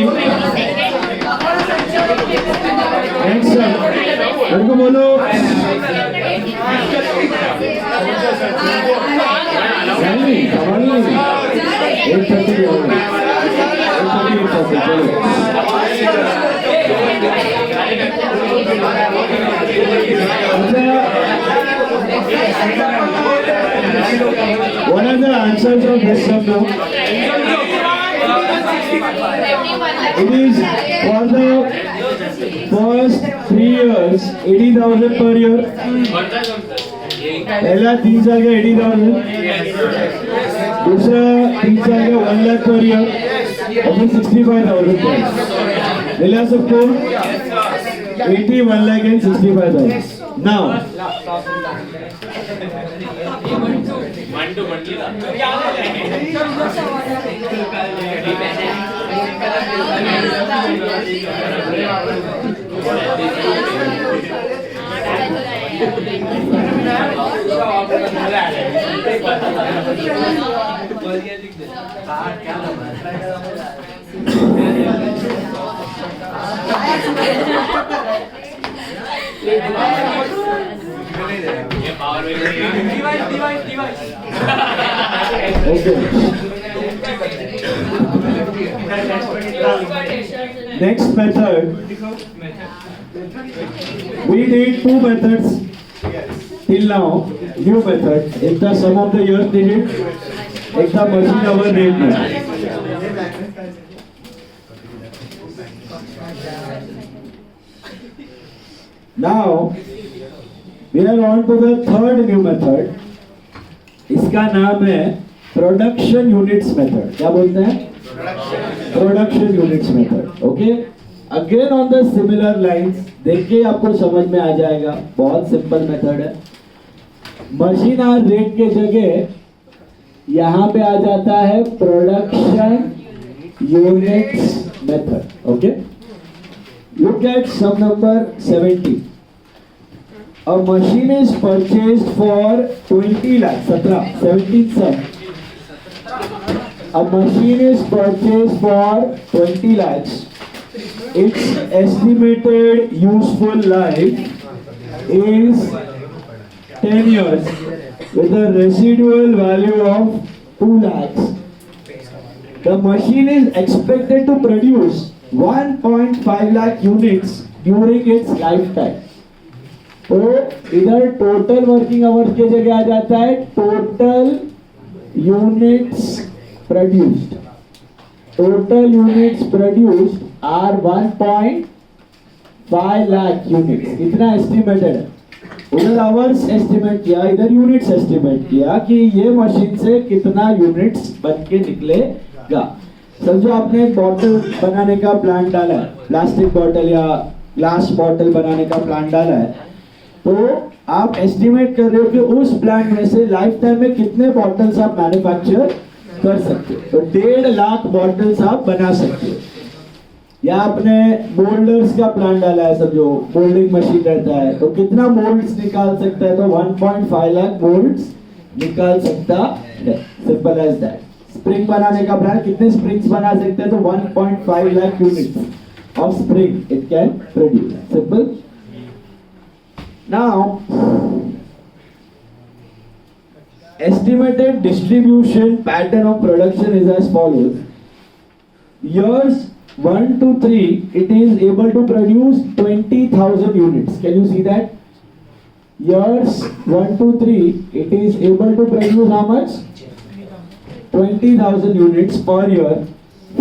उनको बोलो नहीं, It is for the first 3 years 80,000 per year. पहला 3 साल का 80,000, दूसरा 3 साल का 1 लाख per year, और फिर 65,000 per year. मिला सबको 80, 1 lakh and 65,000. Now next method, we did 2 methods till now. New method, एक था sum of the years digit, एक था machine hour rate में. Now we are on to the third new method. इसका नाम है production units method. क्या बोलते हैं? Production units method. Okay? Again on the similar lines. देखिए आपको समझ में आ जाएगा. बहुत सिंपल मेथड है. मशीन आवर रेट के जगह यहाँ पे आ जाता है production units method. Okay? Look at sum number 70. A machine is purchased for 20 lakh. 17 sum. A machine is purchased for 20 lakhs. Its estimated useful life is 10 years with a residual value of 2 lakhs. The machine is expected to produce 1.5 lakh units during its lifetime. तो इधर total working hours की जगह आ जाता है total units produced. Total units produced are 1.5 lakh units. इतना estimated है. उधर आवर्स एस्टिमेट किया, इधर यूनिट्स एस्टिमेट किया कि ये मशीन से कितना यूनिट्स बन के निकलेगा. समझो आपने एक बॉटल बनाने का प्लान डाला है, प्लास्टिक बॉटल या ग्लास बॉटल बनाने का प्लान डाला है, तो आप एस्टिमेट कर रहे हो कि उस प्लांट में से लाइफ टाइम में कितने बॉटल्स आप मैन्युफैक्चर कर सकते हो. तो 1.5 लाख बॉटल्स आप बना सकते हो. या आपने मोल्डर्स का प्लान डाला है, समझो मोल्डिंग मशीन रहता है, तो कितना मोल्ड्स निकाल सकता है, तो 1.5 लाख मोल्ड्स निकाल सकता है. Simple as that. स्प्रिंग बनाने का प्लान, कितने स्प्रिंग्स बना सकते हैं, तो 1.5 lakh units of spring it can produce. Simple. Now, estimated distribution pattern of production is as follows. Years 1 to 3, it is able to produce 20,000 units. Can you see that? Years 1 to 3, it is able to produce how much? 20,000 units per year.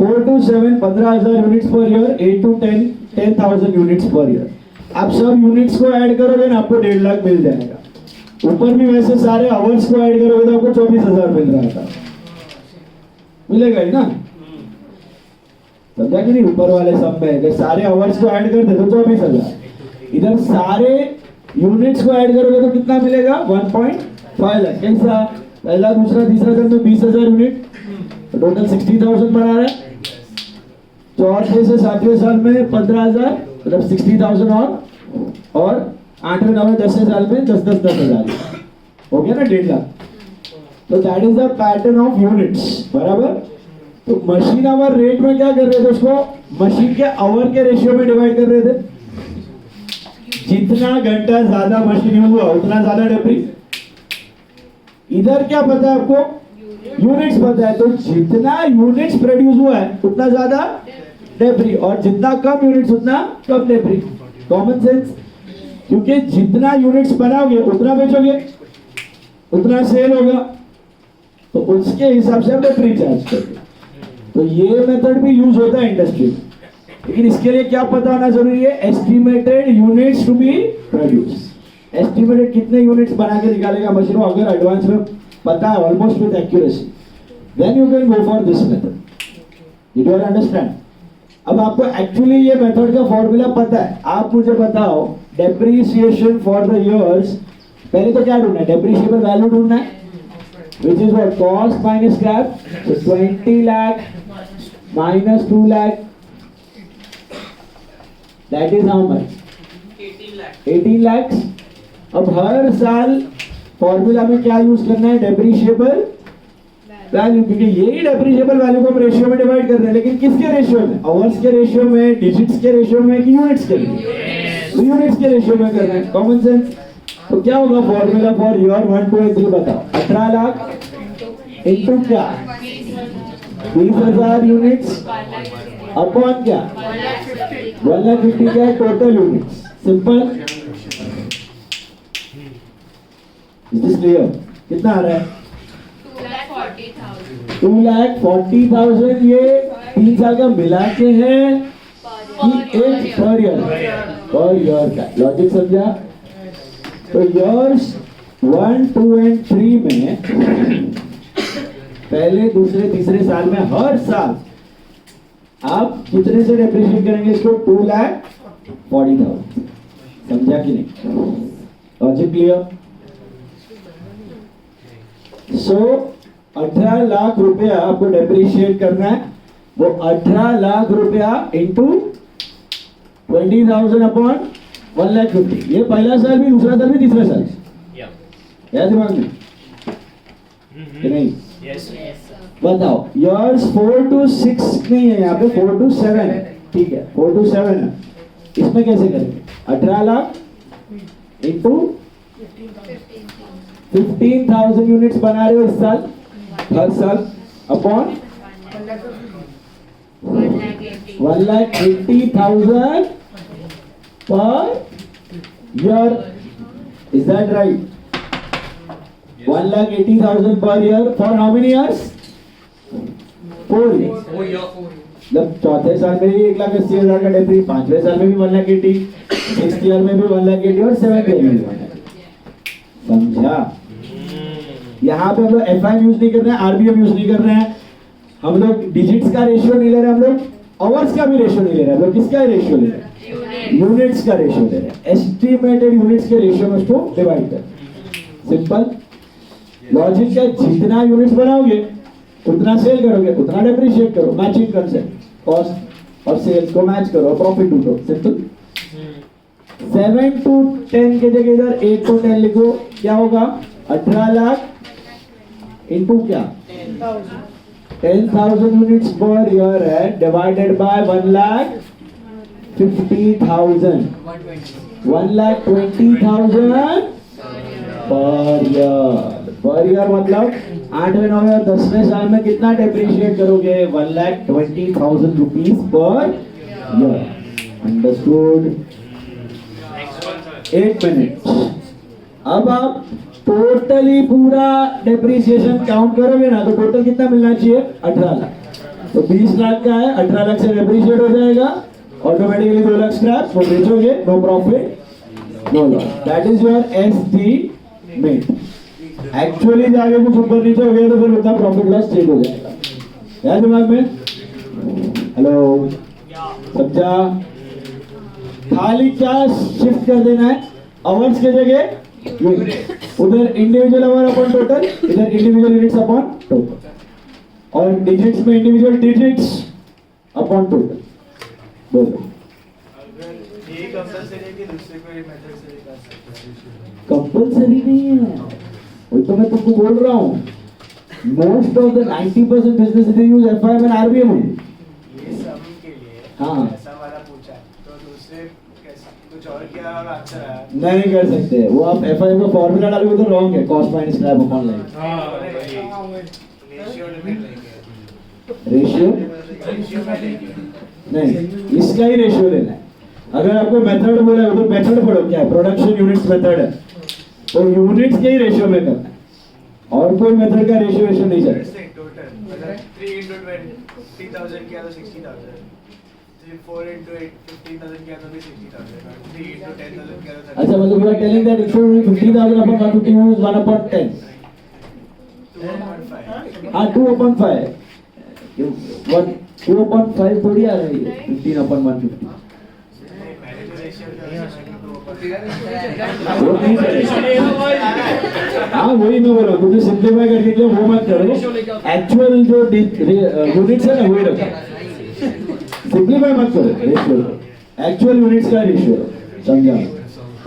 4 to 7, 15,000 units per year. 8 to 10, 10,000 units per year. आप सब units को add करोगे ना, आपको 1.5 लाख मिल जाएगा. ऊपर भी वैसे सारे आवर्स को ऐड करोगे तो आपको 24,000 मिल रहा था. मिलेगा ही ना? समझा कि नहीं? ऊपर वाले सब में अगर सारे आवर्स को ऐड कर दे तो 24,000. इधर सारे यूनिट्स को ऐड करोगे तो कितना मिलेगा? 1.5 लाख. कैसा? पहला, दूसरा, तीसरा साल में 20,000 यूनिट, टोटल 60,000 बना रहा है. चौथे से 7वें साल में 15,000, मतलब 60,000 और 8वें 9वें 10वें साल में 10,000 हो गया ना 1.5 लाख. तो that is the pattern of units. बराबर. तो मशीन आवर रेट में क्या कर रहे थे, उसको मशीन के आवर के रेशियो में डिवाइड कर रहे थे. जितना घंटा ज्यादा मशीन यूज हुआ उतना ज्यादा डेब्री. इधर क्या पता है आपको? यूनिट्स पता है. तो जितना यूनिट्स प्रोड्यूस हुआ है उतना ज्यादा डेब्री, और जितना कम यूनिट्स उतना कम डेब्री. Common sense. क्योंकि जितना यूनिट्स बनाओगे उतना बेचोगे, उतना सेल होगा, तो उसके हिसाब से हम डेब्री चार्ज करेंगे. तो ये मेथड भी यूज होता है इंडस्ट्री में, लेकिन इसके लिए क्या पता होना जरूरी है? Estimated units to be produce. Estimated कितने यूनिट्स बना के निकालेगा मशीन, अगर एडवांस में पता है almost with accuracy, then you can go for this method. Did you understand? अब आपको एक्चुअली ये मेथड का फॉर्मूला पता है। आप मुझे बताओ डेप्रिसिएशन फॉर द इयर्स, पहले तो क्या ढूंढना है? डेप्रिसिएबल वैल्यू ढूंढना है, which is what? Cost minus scrap. So 20 lakh minus 2 lakh, that is how much? 18 lakhs. अब हर साल फॉर्मूला में क्या यूज करना है? डेप्रिशिएबल वैल्यू, क्योंकि यही डेप्रिशिएबल वैल्यू को हम रेशियो में डिवाइड कर रहे हैं, लेकिन किसके रेशियो में? आवर्स के रेशियो में, डिजिट्स के रेशियो में, कि यूनिट्स के रेशियो में? तो यूनिट्स के रेशियो में कर रहे हैं। Common sense. तो क्या होगा फॉर्मूला फॉर ईयर 1, 2 and 3 बताओ? 18 लाख इनटू क्या? 20,000 यूनिट्स अपॉन क्या? 1,50,000 क्या total units. Simple. Is this clear? कितना आ रहा है? 2,40,000। ये 3 साल का मिला के है कि एक पर ईयर? पर ईयर का लॉजिक समझा? तो ईयर्स 1, 2 and 3 में पहले, दूसरे, तीसरे साल में हर साल आप कितने से डेप्रिशिएट करेंगे इसको? 2,40,000। समझा कि नहीं? Logic clear? सो 18 लाख रुपया आपको डेप्रिशिएट करना है। वो 18 लाख रुपया इंटू 20,000 अपॉन 1,50,000। ये पहला साल भी, दूसरा साल भी, तीसरा साल क्या दिमाग में कि नहीं? बताओ। ईयर्स 4 to 6 नहीं है यहाँ पे, 4 to 7 है। ठीक है, 4 to 7 है। इसमें कैसे करेंगे? 18 लाख इंटू 15,000 यूनिट्स बना रहे हो इस साल, हर साल, अपॉन 1,80,000 पर year. Is that right? 1,80,000 per year for how many years? 4 years. मतलब चौथे साल में भी 1,80,000 का डेप्री, 5वें साल में भी 1,80,000, 6th ईयर में भी 1,80,000 और 7th ईयर में भी 1,80,000। समझा? यहाँ पे हम लोग एफआई यूज नहीं कर रहे हैं, आरबीएम यूज नहीं कर रहे हैं, हम लोग डिजिट्स का रेशियो नहीं ले रहे हैं, हम लोग आवर्स का भी रेशियो नहीं ले रहे हैं, हम लोग किसका रेशियो ले रहे हैं? यूनिट्स का रेशियो दे रहे हैं। एस्टिमेटेड यूनिट्स के रेशियो में उसको डिवाइड कर। सिंपल लॉजिक है। जितना यूनिट्स बनाओगे उतना सेल करोगे, उतना डेप्रिशिएट करो। मैचिंग कंसेप्ट, कॉस्ट और सेल्स को मैच करो, प्रॉफिट ढूंढो। सिंपल। 7 to 10 के जगह इधर 8 to 10 लिखो। क्या होगा? 18 लाख इंटू क्या? 10,000 यूनिट्स पर ईयर है, divided bye 1,50,000, 1,20,000 per year. Per year मतलब 8वें, 9वें और 10वें साल में कितना डेप्रिशिएट करोगे? 1,20,000 rupees per year. Understood? 8 minute. अब आप टोटली पूरा डेप्रिसिएशन काउंट करोगे ना, तो टोटल कितना मिलना चाहिए? 18 लाख। तो 20 लाख का है, 18 लाख से डेप्रिशिएट हो जाएगा, ऑटोमेटिकली 2 लाख स्क्रैप, वो बेचोगे, no profit no loss. That is your estimate. Actually जाके कुछ ऊपर नीचे हो गया तो फिर उतना प्रॉफिट लॉस चेंज हो जाएगा। क्या दिमाग में? हेलो, समझा? खाली क्या शिफ्ट कर देना है? आवर्स के जगह उधर इंडिविजुअल आवर अपॉन टोटल, इधर इंडिविजुअल यूनिट्स अपॉन टोटल, और डिजिट्स में इंडिविजुअल डिजिट्स अपॉन टोटल। बोलो। कंपल्सरी नहीं है, वो तो मैं तुमको बोल रहा हूँ। Most of the 90% business they use FIM and RBM only. ये सभी के लिए हाँ, ऐसा वाला पूछा, तो दूसरे कैसा कुछ और क्या आंसर आया? नहीं कर सकते वो। आप एफआईएम का फॉर्मूला डालोगे तो रॉन्ग है। Cost minus scrap upon line. Ratio limit लेंगे, रेशियो रेशियो में लेंगे। नहीं, इसका ही रेशियो लेना है। अगर आपको मेथड बोला है तो मेथड पढ़ो, क्या है? प्रोडक्शन यूनिट्स मेथड है, तो यूनिट्स के ही रेशियो में करना है, और कोई मेथड का रेशियो नहीं चलेगा। टोटल 3 into 20,000 किया तो 60,000. 4 into 15,000 किया तो भी 60,000. 3 into 10,000 किया तो 30,000. अच्छा मतलब you are telling that if you 50,000 upon 150 you use 1 upon 10. 2.5. हाँ 2 upon 5. 2 upon 5 थोड़ी आ रही है 15 upon 150. मैंने जो रेशियो वो नहीं करेगा। हाँ वही मैं बोल रहा हूँ तुझे सिंप्लीफाई करके के वो मत करो एक्चुअल जो यूनिट्स है ना वही रखो सिंप्लीफाई मत करो रेशियो एक्चुअल यूनिट्स का रेशियो समझा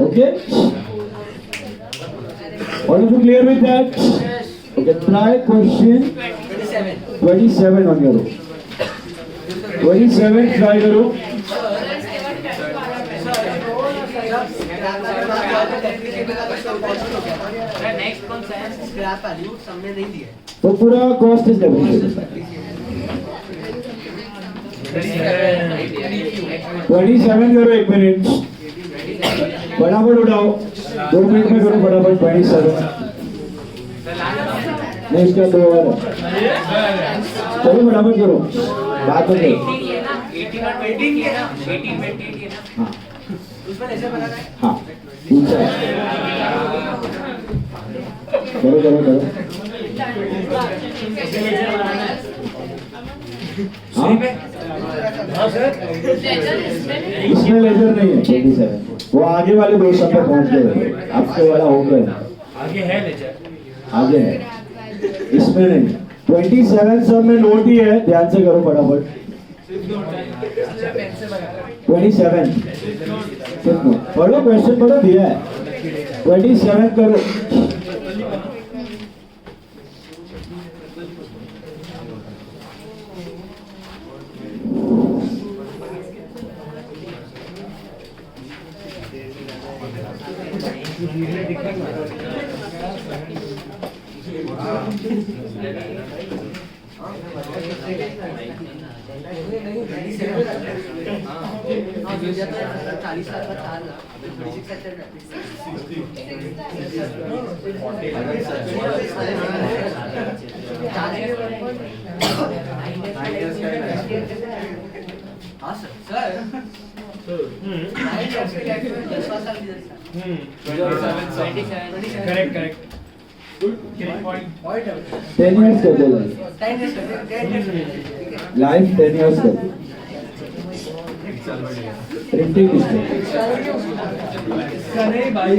okay All of you clear with that? Okay, try question 27 on your own. 27 try करो नेक्स्ट कौन सा है स्क्रैप वैल्यू सबने नहीं दिया तो पूरा कॉस्ट इज डेबिटेड 27 करो 1 मिनट फटाफट उठाओ 2 मिनट में करो फटाफट 27 नहीं इसका 2 और है। चलो फटाफट करो बात हो गई 18 और 20 किया ना 18 20 किया ना हाँ उसमें ऐसे बनाना है हाँ दूसरा करो करो करो हाँ इसमें लेजर नहीं है 27 वो आगे वाले दो सब पे पहुंच गए आपके वाला हो गया आगे है लेजर आगे है इसमें नहीं 27 सब में नोट ही है ध्यान से करो फटाफट 27 पढ़ो क्वेश्चन पढ़ो दिया है 27 करो हाँ सर करेक्ट करेक्ट 10 years कर दो लाइफ 10 years कर दो प्रिंटिंग करे भाई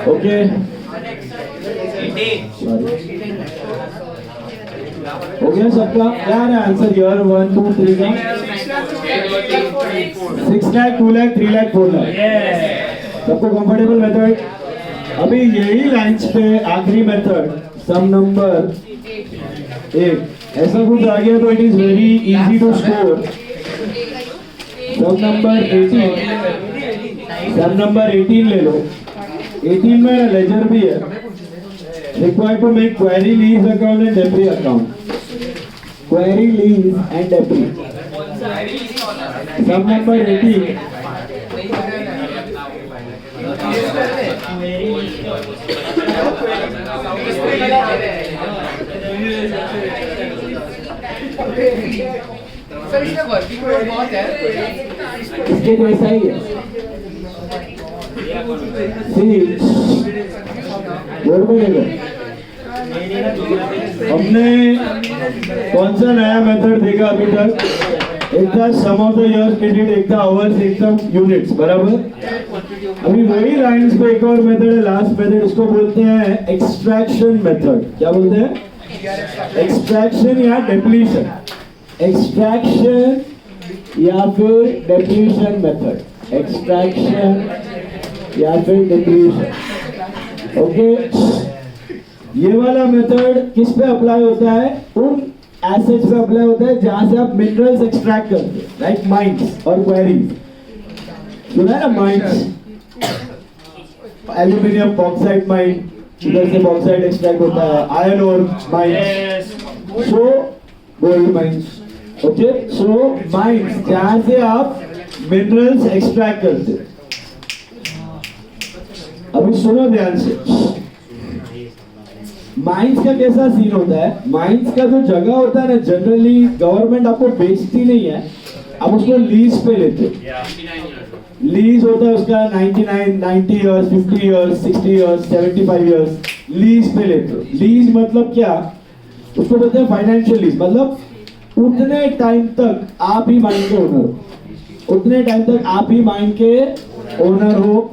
ओके हो गया सबका? क्या है आंसर यार? 1 2 3 का 6 लाख 2 लाख 3 लाख 4 लाख सबको कंफर्टेबल मेथड? अभी यही लाइंस पे आखिरी मेथड सम नंबर 8 ऐसा कुछ आ गया तो it is very easy to score. Sum number 18 ले लो। 18 में लेजर भी है। Required to make query lease account and depre account. Query lease and depre. Sum number 18 sir इसमें वर्किंग लोड बहुत है। इसके जैसा ही है। बोर्ड में देखो हमने कौन सा नया मेथड देखा अभी तक? एक था सम ऑफ द इयर्स क्रेडिट, एक था आवर्स, एक था यूनिट्स, बराबर। अभी वही लाइंस पे एक और मेथड है, लास्ट मेथड, इसको बोलते हैं एक्सट्रैक्शन मेथड। क्या बोलते हैं? एक्सट्रैक्शन या डेप्लीशन। एक्सट्रैक्शन या फिर डेप्लीशन मेथड। एक्सट्रैक्शन या फिर डेप्लीशन। ओके, ये वाला मेथड किस पे अप्लाई होता है? उन एसेट्स पे अप्लाई होता है जहां से आप मिनरल्स एक्सट्रैक्ट करते हैं, लाइक माइंस और क्वेरीज। सुना है ना माइंस? एल्यूमिनियम बॉक्साइट माइन, इधर से बॉक्साइट एक्सट्रैक्ट होता है। आयरन और mines, so gold mines. Okay, so mines जहां से आप मिनरल्स एक्सट्रैक्ट करते हैं। अभी सुनो ध्यान से, माइंस का कैसा सीन होता है? माइंस का जो जगह होता है ना, जनरली गवर्नमेंट आपको बेचती नहीं है, आप उसको लीज पे लेते हो। लीज होता है उसका 99, 90 years, 50 years, 60 years, 75 years, lease पे लेते हो। लीज मतलब क्या? उसको बोलते हैं फाइनेंशियल लीज। मतलब उतने टाइम तक आप ही माइन के ओनर हो, उतने टाइम तक आप ही माइन के ओनर हो।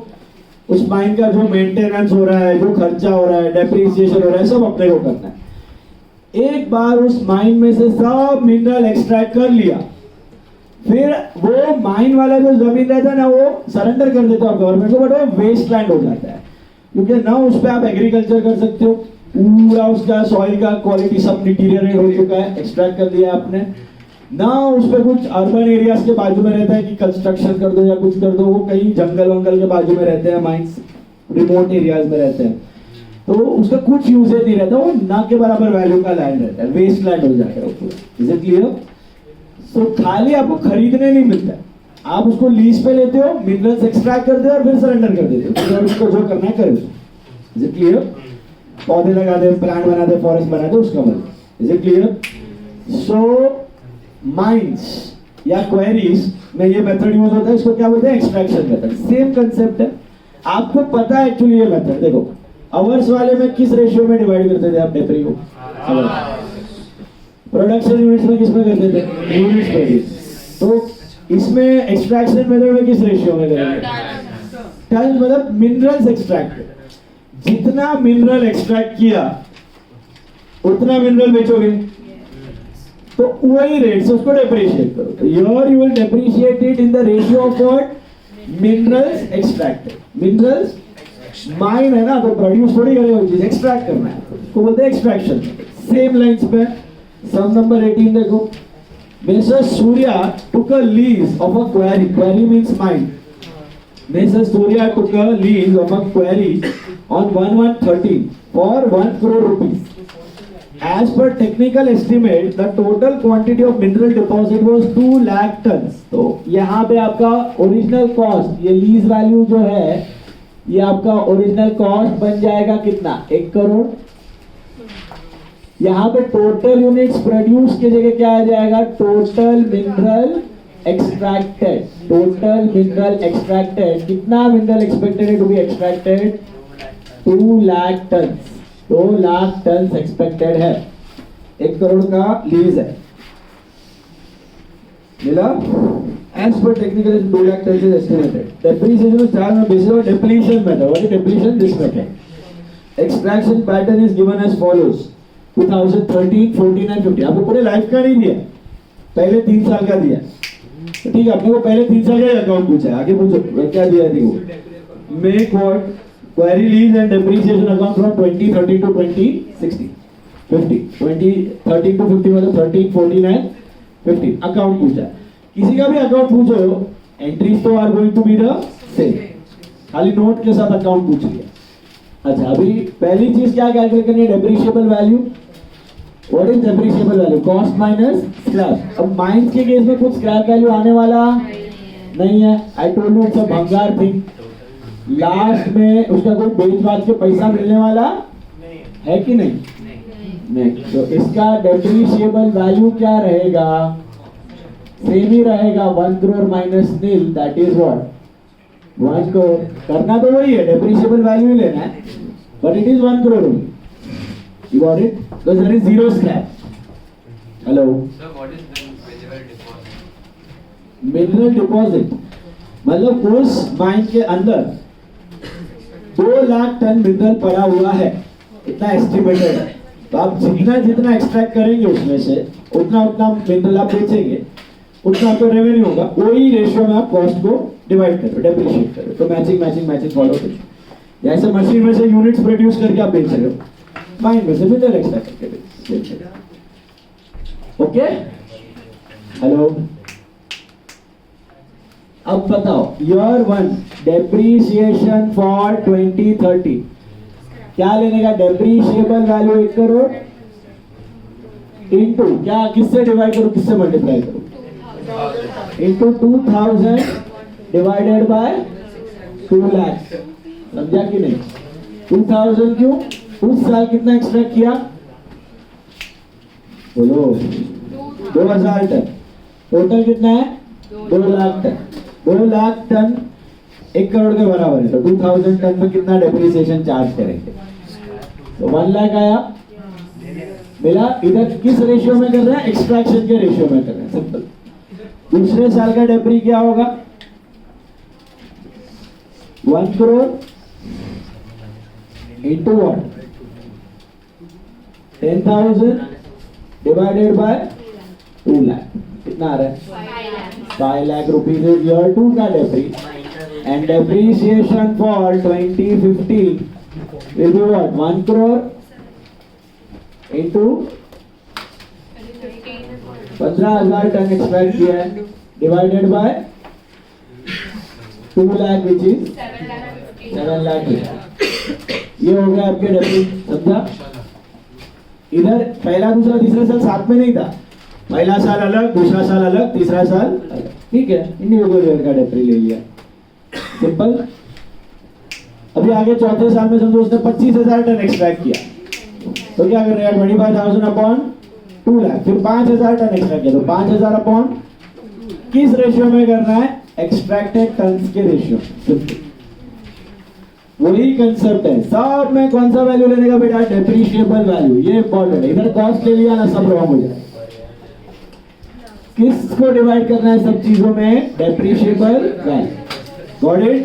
उस माइन का जो मेंटेनेंस हो रहा है, जो खर्चा हो रहा है, डेप्रिसिएशन हो रहा है, सब अपने को करना है। एक बार उस माइन में से सब मिनरल एक्सट्रैक्ट कर लिया, फिर वो माइन वाला जो जमीन रहता है ना, वो सरेंडर कर देता है गवर्नमेंट को, बट वो वेस्ट लैंड हो जाता है, क्योंकि ना उस पर आप एग्रीकल्चर कर सकते हो। पूरा उसका सॉइल का क्वालिटी सब डिटीरियरेट हो चुका है, एक्सट्रैक्ट कर लिया आपने ना। उस पर कुछ अर्बन एरियाज के बाजू में रहता है कि कंस्ट्रक्शन कर दो या कुछ कर दो, वो कहीं जंगल वंगल के बाजू में रहते हैं, माइंस रिमोट एरियाज में रहते हैं, तो उसका कुछ यूजेज नहीं रहता, वो ना के बराबर वैल्यू का लैंड रहता है, वेस्ट लैंड हो जाता है पूरा। Is it clear? सो खाली आपको खरीदने नहीं मिलता है, आप उसको लीज पे लेते हो, मिनरल्स एक्सट्रैक्ट करते हो और फिर सरेंडर कर देते हो, तो उसको जो करना है करो। Is it clear? पौधे लगा दे, प्लांट बना दे, फॉरेस्ट बना दे, उसका मतलब। Is it clear? So mines या क्वेरीज में ये मेथड यूज होता है, इसको क्या बोलते हैं? Extraction method. सेम कंसेप्ट है, आपको पता है एक्चुअली ये मेथड। देखो आवर्स वाले में किस रेशियो में डिवाइड करते थे आप डेप्री को? प्रोडक्शन यूनिट्स में किस में करते थे? यूनिट्स पे ही। तो इसमें एक्सट्रैक्शन मेथड में किस रेशियो में करेंगे? टन, मतलब मिनरल्स एक्सट्रैक्ट। जितना मिनरल एक्सट्रैक्ट किया उतना मिनरल बेचोगे, तो वही रेट से उसको डेप्रिशिएट करो। तो here you will depreciate it in the ratio of what? Minerals extracted. Minerals mine है ना, तो प्रोड्यूस थोड़ी करेगा, वो चीज एक्सट्रैक्ट करना है, उसको बोलते हैं एक्सट्रैक्शन। सेम लाइंस पे सम नंबर 18 देखो। Mr. Surya took a lease of a quarry. Quarry means mine. Mr. Surya took a lease of a quarry on 1/1/13 for 1 crore rupees. As per technical estimate, the total quantity of mineral deposit was 2 lakh tons. तो यहाँ पे आपका original cost, ये lease value जो है, ये आपका original cost बन जाएगा कितना? 1 करोड़। यहाँ पे टोटल यूनिट्स प्रोड्यूस की जगह क्या आ जाएगा? Total mineral extracted total mineral extracted, कितना mineral expected to be extracted? 2 lakh ton, 2 lakh ton expected है। 1 करोड़ का लीज है, मिला? As per technical, 2 lakh tons is estimated. Depreciation is charged on basis of depletion method. What is depletion? This method. Extraction pattern is given as follows: 2013, 14 and 15. आपको पूरे life का नहीं दिया, पहले 3 साल का दिया। तो ठीक है, आपने वो पहले 3 साल का अकाउंट पूछा है, आगे पूछो क्या दिया है वो। Make what? Query lease and depreciation account from 2013 to 2016, 50. 2013 to 50 मतलब 13, 14 and 15 अकाउंट पूछा है। किसी का भी अकाउंट पूछो, एंट्रीज तो are going to be the same, खाली नोट के साथ अकाउंट पूछ लिया। अच्छा, अभी पहली चीज क्या कैलकुलेट करनी है? Depreciable value. What is depreciable value? Cost minus scrap. अब माइंस के केस में कुछ स्क्रैप वैल्यू आने वाला नहीं है। I told you it's a भंगार थिंग। लास्ट में उसका कोई बेच बाच के पैसा मिलने वाला है कि नहीं? नहीं। तो इसका डेप्रिशिएबल वैल्यू क्या रहेगा? सेम ही रहेगा, 1 crore minus nil, that is what? 1 crore. करना तो वही है, डेप्रिशिएबल वैल्यू ही लेना है, but it is 1 crore only. You got it? Because there is zero scrap. Hello Sir, what is the mineral deposit? Mineral deposit मतलब उस माइन के अंदर 2 लाख टन मिनरल पड़ा हुआ है, इतना एस्टिमेटेड है। तो आप जितना जितना एक्सट्रैक्ट करेंगे उसमें से उतना उतना मिनरल आप बेचेंगे, उतना आपका रेवेन्यू होगा। वही रेशियो में आप कॉस्ट को डिवाइड करो, डेप्रिशिएट करो। तो मैचिंग फॉलो करो। जैसे मशीन में से यूनिट्स प्रोड्यूस करके आप बेच रहे हो, माइन में से मिनरल एक्सट्रैक्ट करके बेच रहे हो। Okay, hello. अब बताओ, ईयर 1 डेप्रिसिएशन फॉर 2030 क्या लेने का? डेप्रिशिएबल वैल्यू 1 करोड़ इनटू क्या, किससे डिवाइड करो, किससे मल्टीप्लाई करो? Into 2000 divided by 2 lakh. समझा कि नहीं? 2000 क्यों? उस साल कितना एक्सट्रैक्ट किया? बोलो। 2000 टन। टोटल कितना है? 2 लाख टन। 2 लाख टन 1 करोड़ के बराबर है। तो 2000 टन में कितना डेप्रिसिएशन चार्ज करेंगे? तो 1 लाख आया, मिला। इधर किस रेशियो में कर रहे हैं? एक्सट्रैक्शन के रेशियो में कर रहे हैं, सिंपल। दूसरे साल का डेप्री क्या होगा? 1 crore into what? 10,000 divided by 2 lakh. कितना आ रहा है? 5 लाख रुपीज इज ईयर 2 का depre. And depreciation for 2015 will be what? 1 crore into 15,000 ton extract किया है, divided by 2 lakh which is 7 lakh. ये हो गया आपके डेप्री। समझा? इधर पहला दूसरा तीसरा साल साथ में नहीं था, पहला साल अलग, दूसरा साल अलग, तीसरा साल अलग। ठीक है, इंडिविजुअल ईयर का डेप्री ले लिया, सिंपल। अभी आगे चौथे साल में समझो उसने 25,000 टन एक्सट्रैक्ट किया, तो क्या कर रहे हैं? 25,000 अपॉन 2 लाख। फिर 5,000 टन एक्सट्रैक्ट किया, तो 5,000 अपॉन किस रेशियो में करना है? एक्सट्रैक्टेड टन्स के रेशियो। वही कंसेप्ट है सब में। कौन सा वैल्यू लेने का बेटा? Depreciable value. ये इंपॉर्टेंट है। इधर कॉस्ट ले लिया ना, सब रॉन्ग हो जाए। किसको डिवाइड करना है सब चीजों में? Depreciable value. Got it?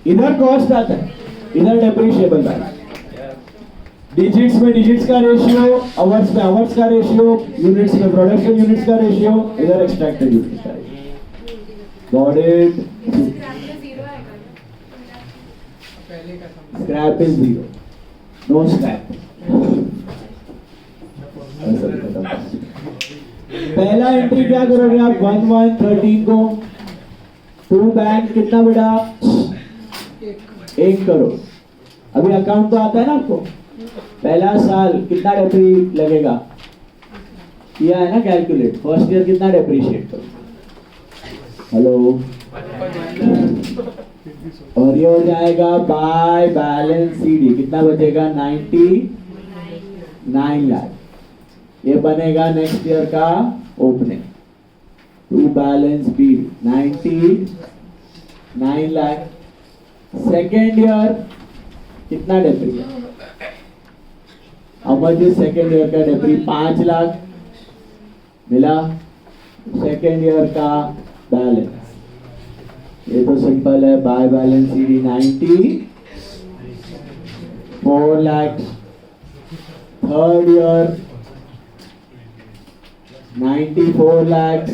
इधर कॉस्ट आता है, इधर डेप्रिशिएबल वैल्यू। डिजिट्स में डिजिट्स का रेशियो, आवर्स में आवर्स का रेशियो, यूनिट्स में प्रोडक्शन यूनिट्स का रेशियो, इधर एक्सट्रैक्टेड यूनिट्स का ratio. Got it? Scrap is 0, no scrap. पहला एंट्री क्या करोगे आप? 1/1/13 को टू बैंक कितना बेटा? 1 करोड़। अभी अकाउंट तो आता है ना आपको? पहला साल कितना डेप्री लगेगा? किया है ना कैलकुलेट। फर्स्ट ईयर कितना डेप्रीशिएट करो? हेलो। और ये हो जाएगा बाय बैलेंस सीडी। कितना बचेगा? 99 लाख। ये बनेगा नेक्स्ट ईयर का opening. to balance speed 99 lakh. Second year कितना डेप्री है? How much is second year का डेप्री? 5 लाख मिला. सेकेंड ईयर का बैलेंस ये तो सिंपल है. By balance CD 94 lakh. Third year 94 lakh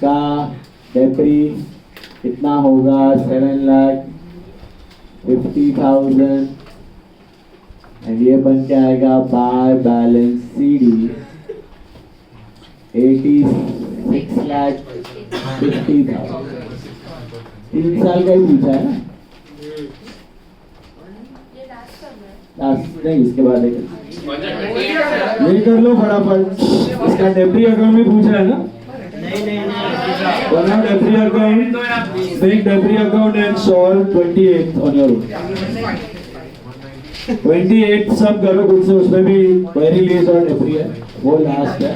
का डेप्री कितना होगा? 7,50,000. एंड ये बन के आएगा बाय बैलेंस सीडी 86,50,000. 3 साल का ही पूछा है ना? लास्ट नहीं, इसके बाद ये कर लो फटाफट. इसका डेप्री अकाउंट भी पूछा है ना? One out every account, make every account and solve 28th on your own. 28 सब करो खुद से. उसमें भी वेरी लीज और डेप्री है, वो लास्ट है.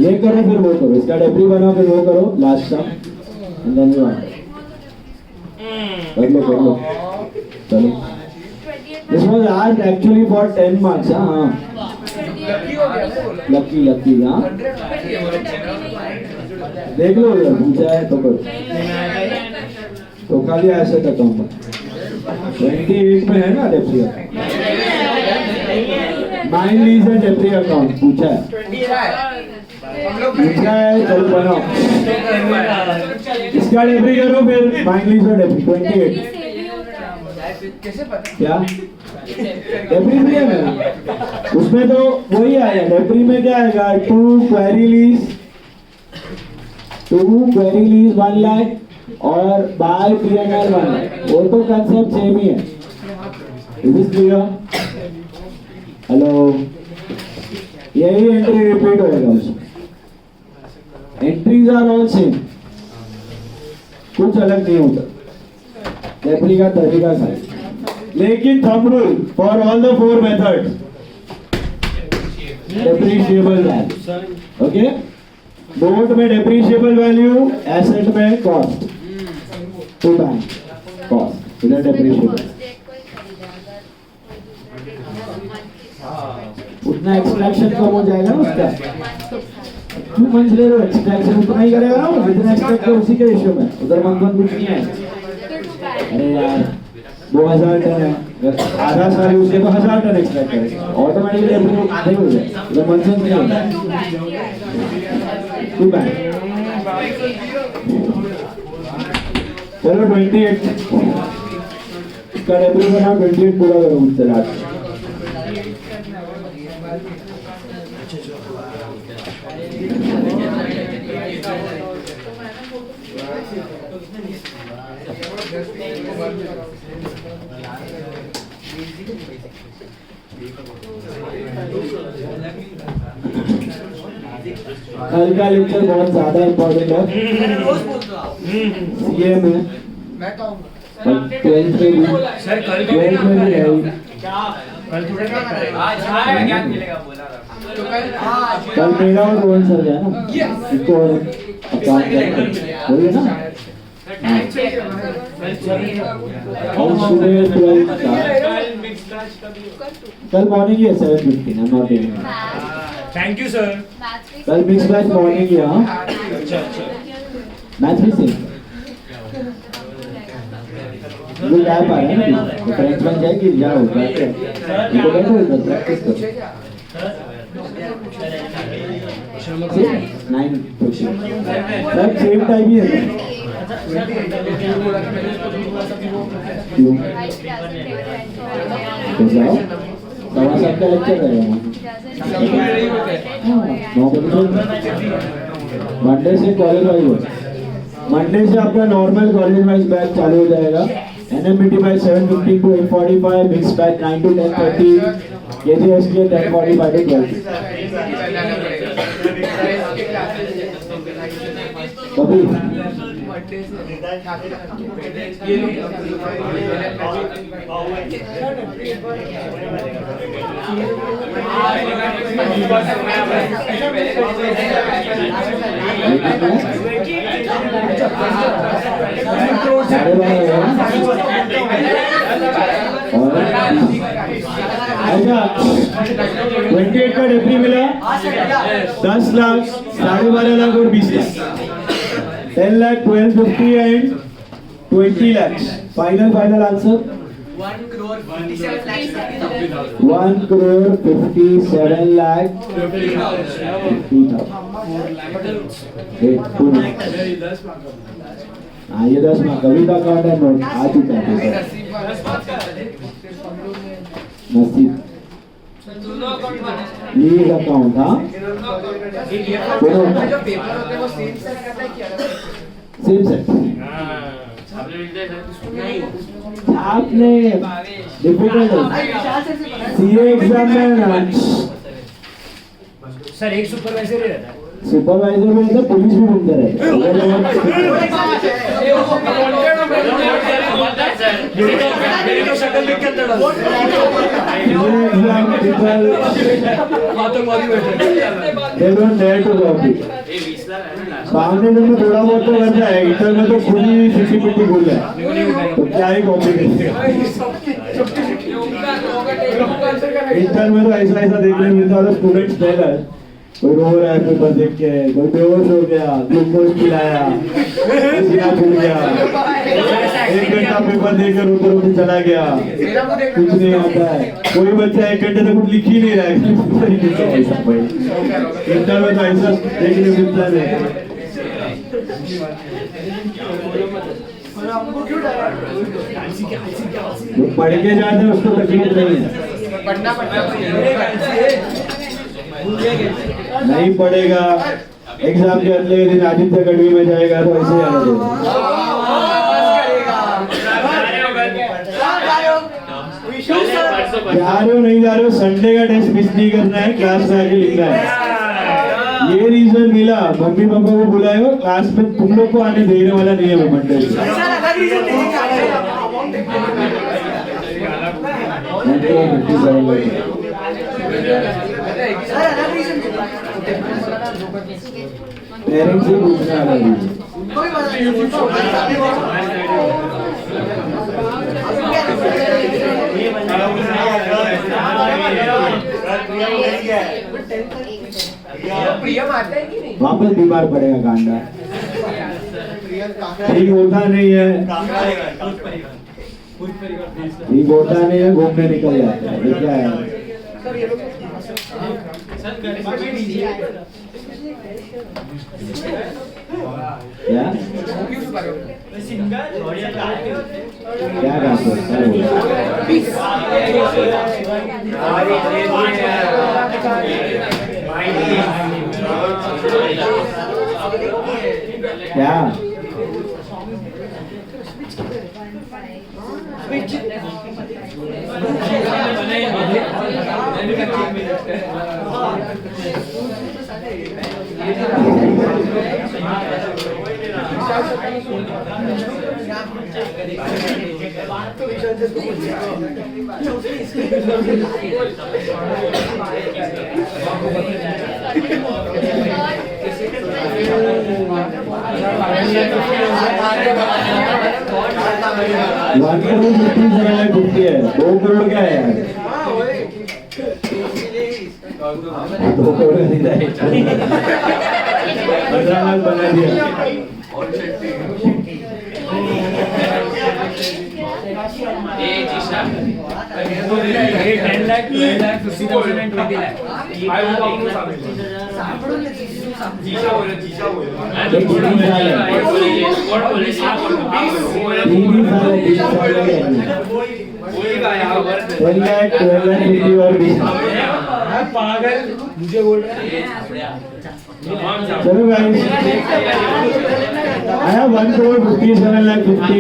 ये करो फिर वो करो. इसका डेप्री बनाओ फिर वो करो last sum and then you कर लो. चलो. This was asked actually for 10 marks. हाँ लकी हाँ. देख लो यार, पूछा है तो करो. तो खाली ऐसे करता हूँ. 28 में है ना depre account. Mine lease and depre account पूछा है. चलो बनाओ. इसका डेप्री करो फिर माइंड लीज और डेप्री 28. क्या डेप्री भी है मेरा? उसमें तो वही आया. डेप्री में क्या आएगा? टू क्वेरी लीज 1 लाख और बाय पीएनआर 1 लाख. वो तो कंसेप्ट सेम ही है. Is this clear? हेलो. यही एंट्री रिपीट होएगा उसमें. एंट्रीज आर ऑल सेम, कुछ अलग नहीं होता. डेप्री का तरीका है. लेकिन thumb rule for all the 4 methods. Depreciable value. Okay. Note में डेप्रीशिएबल वैल्यू, एसेट में कॉस्ट. टू बैंक कॉस्ट इधर डेप्रीशिएबल. उतना एक्सट्रैक्शन कम हो जाएगा ना उसका. 2 मंथ ले लो, एक्सट्रैक्शन उतना ही करेगा ना. जितना एक्सट्रैक्ट करो उसी के रेशियो में. उधर मंथ कुछ नहीं है. अरे यार 2000 टन है, आधा साल उसके तो 1000 टन एक्सट्रैक्ट करेगा. ऑटोमेटिकली अपने को आधे हो जाए. उधर मंथ नहीं होता. 2 बैंक. चलो 28 का डेप्री बनाओ. 28 पूरा करो मुझसे रात. कल का लेक्चर बहुत ज्यादा इम्पोर्टेंट है. सीए में 12th में भी है. कल मेरा और रोहन सर है ना, इसको अकाउंट बोलिए ना. और सुबह 12 कल मॉर्निंग ही है 7:15. I'm not taking it. Thank you sir. कल मिक्स बैच मॉर्निंग ही है. हाँ मैथ भी सेम. वो लैब आ रहा है ना, फ्रेंड्स बन जाएगी. जाओ बैठो, इधर बैठो, इधर प्रैक्टिस करो. 9 सब सेम टाइम ही है. क्यों? तो जाओ, 7:15 का लेक्चर रहेगा. मंडे से कॉलेज वाइज हो. मंडे से आपका नॉर्मल कॉलेज वाइज बैच चालू हो जाएगा. NMBT by 7:15 to 8:45, mixed batch 9 to 10:30, KJSK 10:45 to 12. कभी साढ़े 28 का डेप्री मिला, 10 लाख, 12.5 लाख और 20 lakh, 10 lakh, 12, 50 and 20 lakhs. Final answer. 1 crore 57 lakhs. 1 crore 57 lakh 50,000. हाँ ये 10 मार्क कभी का कार्ड है नोट आ चुका है नसीब लीज अकाउंट हाँ सेम सेट आपने डिफिकल्ट सीए एग्जाम में ना सर एक सुपरवाइजर ही रहता है सुपरवाइजर में तो पुलिस भी बनते रहे मेरी तो शक्ल देख के exam people they don't dare to copy सामने में थोड़ा बहुत तो करता है इंटर में तो खुद ही सिटी पिटी बोल रहा है तो क्या ही कॉपी करेंगे इंटर में तो ऐसा ऐसा देखने मिलता है स्टूडेंट्स पहले कोई रो रहा है पेपर देख के, कोई बेहोश हो गया, ग्लूकोज पिलाया, सीना फूल गया, 1 घंटा पेपर देकर रोते रोते चला गया, कुछ नहीं आता है, कोई बच्चा 1 घंटे तक कुछ लिख ही नहीं रहा है, इंटर में तो ऐसा देखने मिलता है। जो पढ़ के जाते हैं उसको तकलीफ नहीं है, नहीं पढ़ेगा एग्जाम के अगले दिन आदित्य अकेडमी में जाएगा तो ऐसे ही आना जा रहे हो नहीं जा रहे हो संडे का टेस्ट मिस नहीं करना है, क्लास में आके लिखना है। ये रीजन मिला मम्मी पापा को बुलाए हो क्लास में तुम लोग को आने देने वाला नहीं है वो मंडे पेरेंट्स से पूछना है वापस बीमार पड़ेगा कांडा ठीक होता नहीं है, ठीक होता नहीं है, घूमने निकल जाता है। ये क्या है क्या क्या क्या ₹1 करोड़ 50 है, 2 करोड़ क्या है यार? 2 करोड़ नहीं है, 15 लाख बना दिया। ये 10 lakh, 12 lakh, 50,000 and 20 lakh. पागल मुझे बोल रहा है। चलो गाइस आया 1 करोड़ 57 लाख 50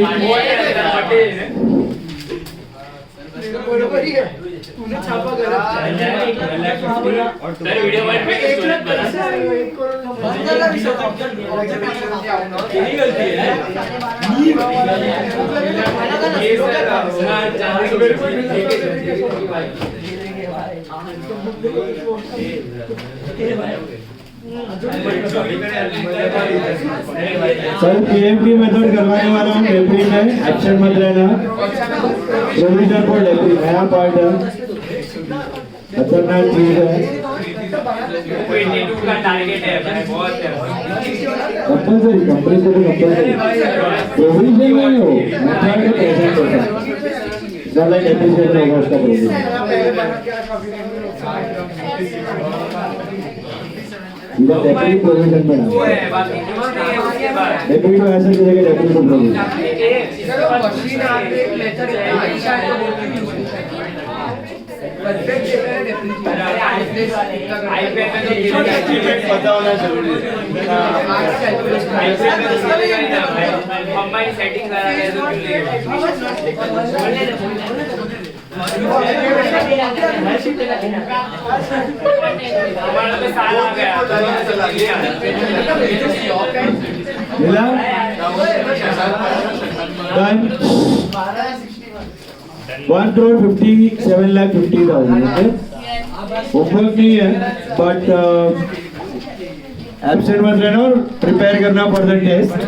तूने छापा गलत सर वीडियो वन पे स्टूडेंट बना यही गलती है ये सर सर पीएमटी मेथड करवाने वाला हूँ डेप्री में, एब्सेंट मत रहना। प्रोविजन फॉर डेप्री नया पार्ट है, खतरनाक चीज है। 22 का टारगेट है भाई, बहुत है। कंपल्सरी कंपल्सरी प्रोविजन नहीं हो मेथड का प्रेजेंट होता है, ज्यादा डेप्रिसिएशन होगा उसका प्रोविजन। इधर डेप्री प्रोविजन में वो है बाकी कुछ नहीं है उसके बाद डेप्री को ऐसे कीजिएगा, डेप्री को प्रोविजन। मशीन आके एक लेटर इतना अच्छा है परफेक्ट है आईपैड में तो पता होना जरूरी है मम्मा की सेटिंग करा रहे तो हमारा तो साल आ गया मिला डन 1,57,50,000 ओके। होमवर्क नहीं है बट एब्सेंट मत रहना और प्रिपेयर करना फॉर द टेस्ट।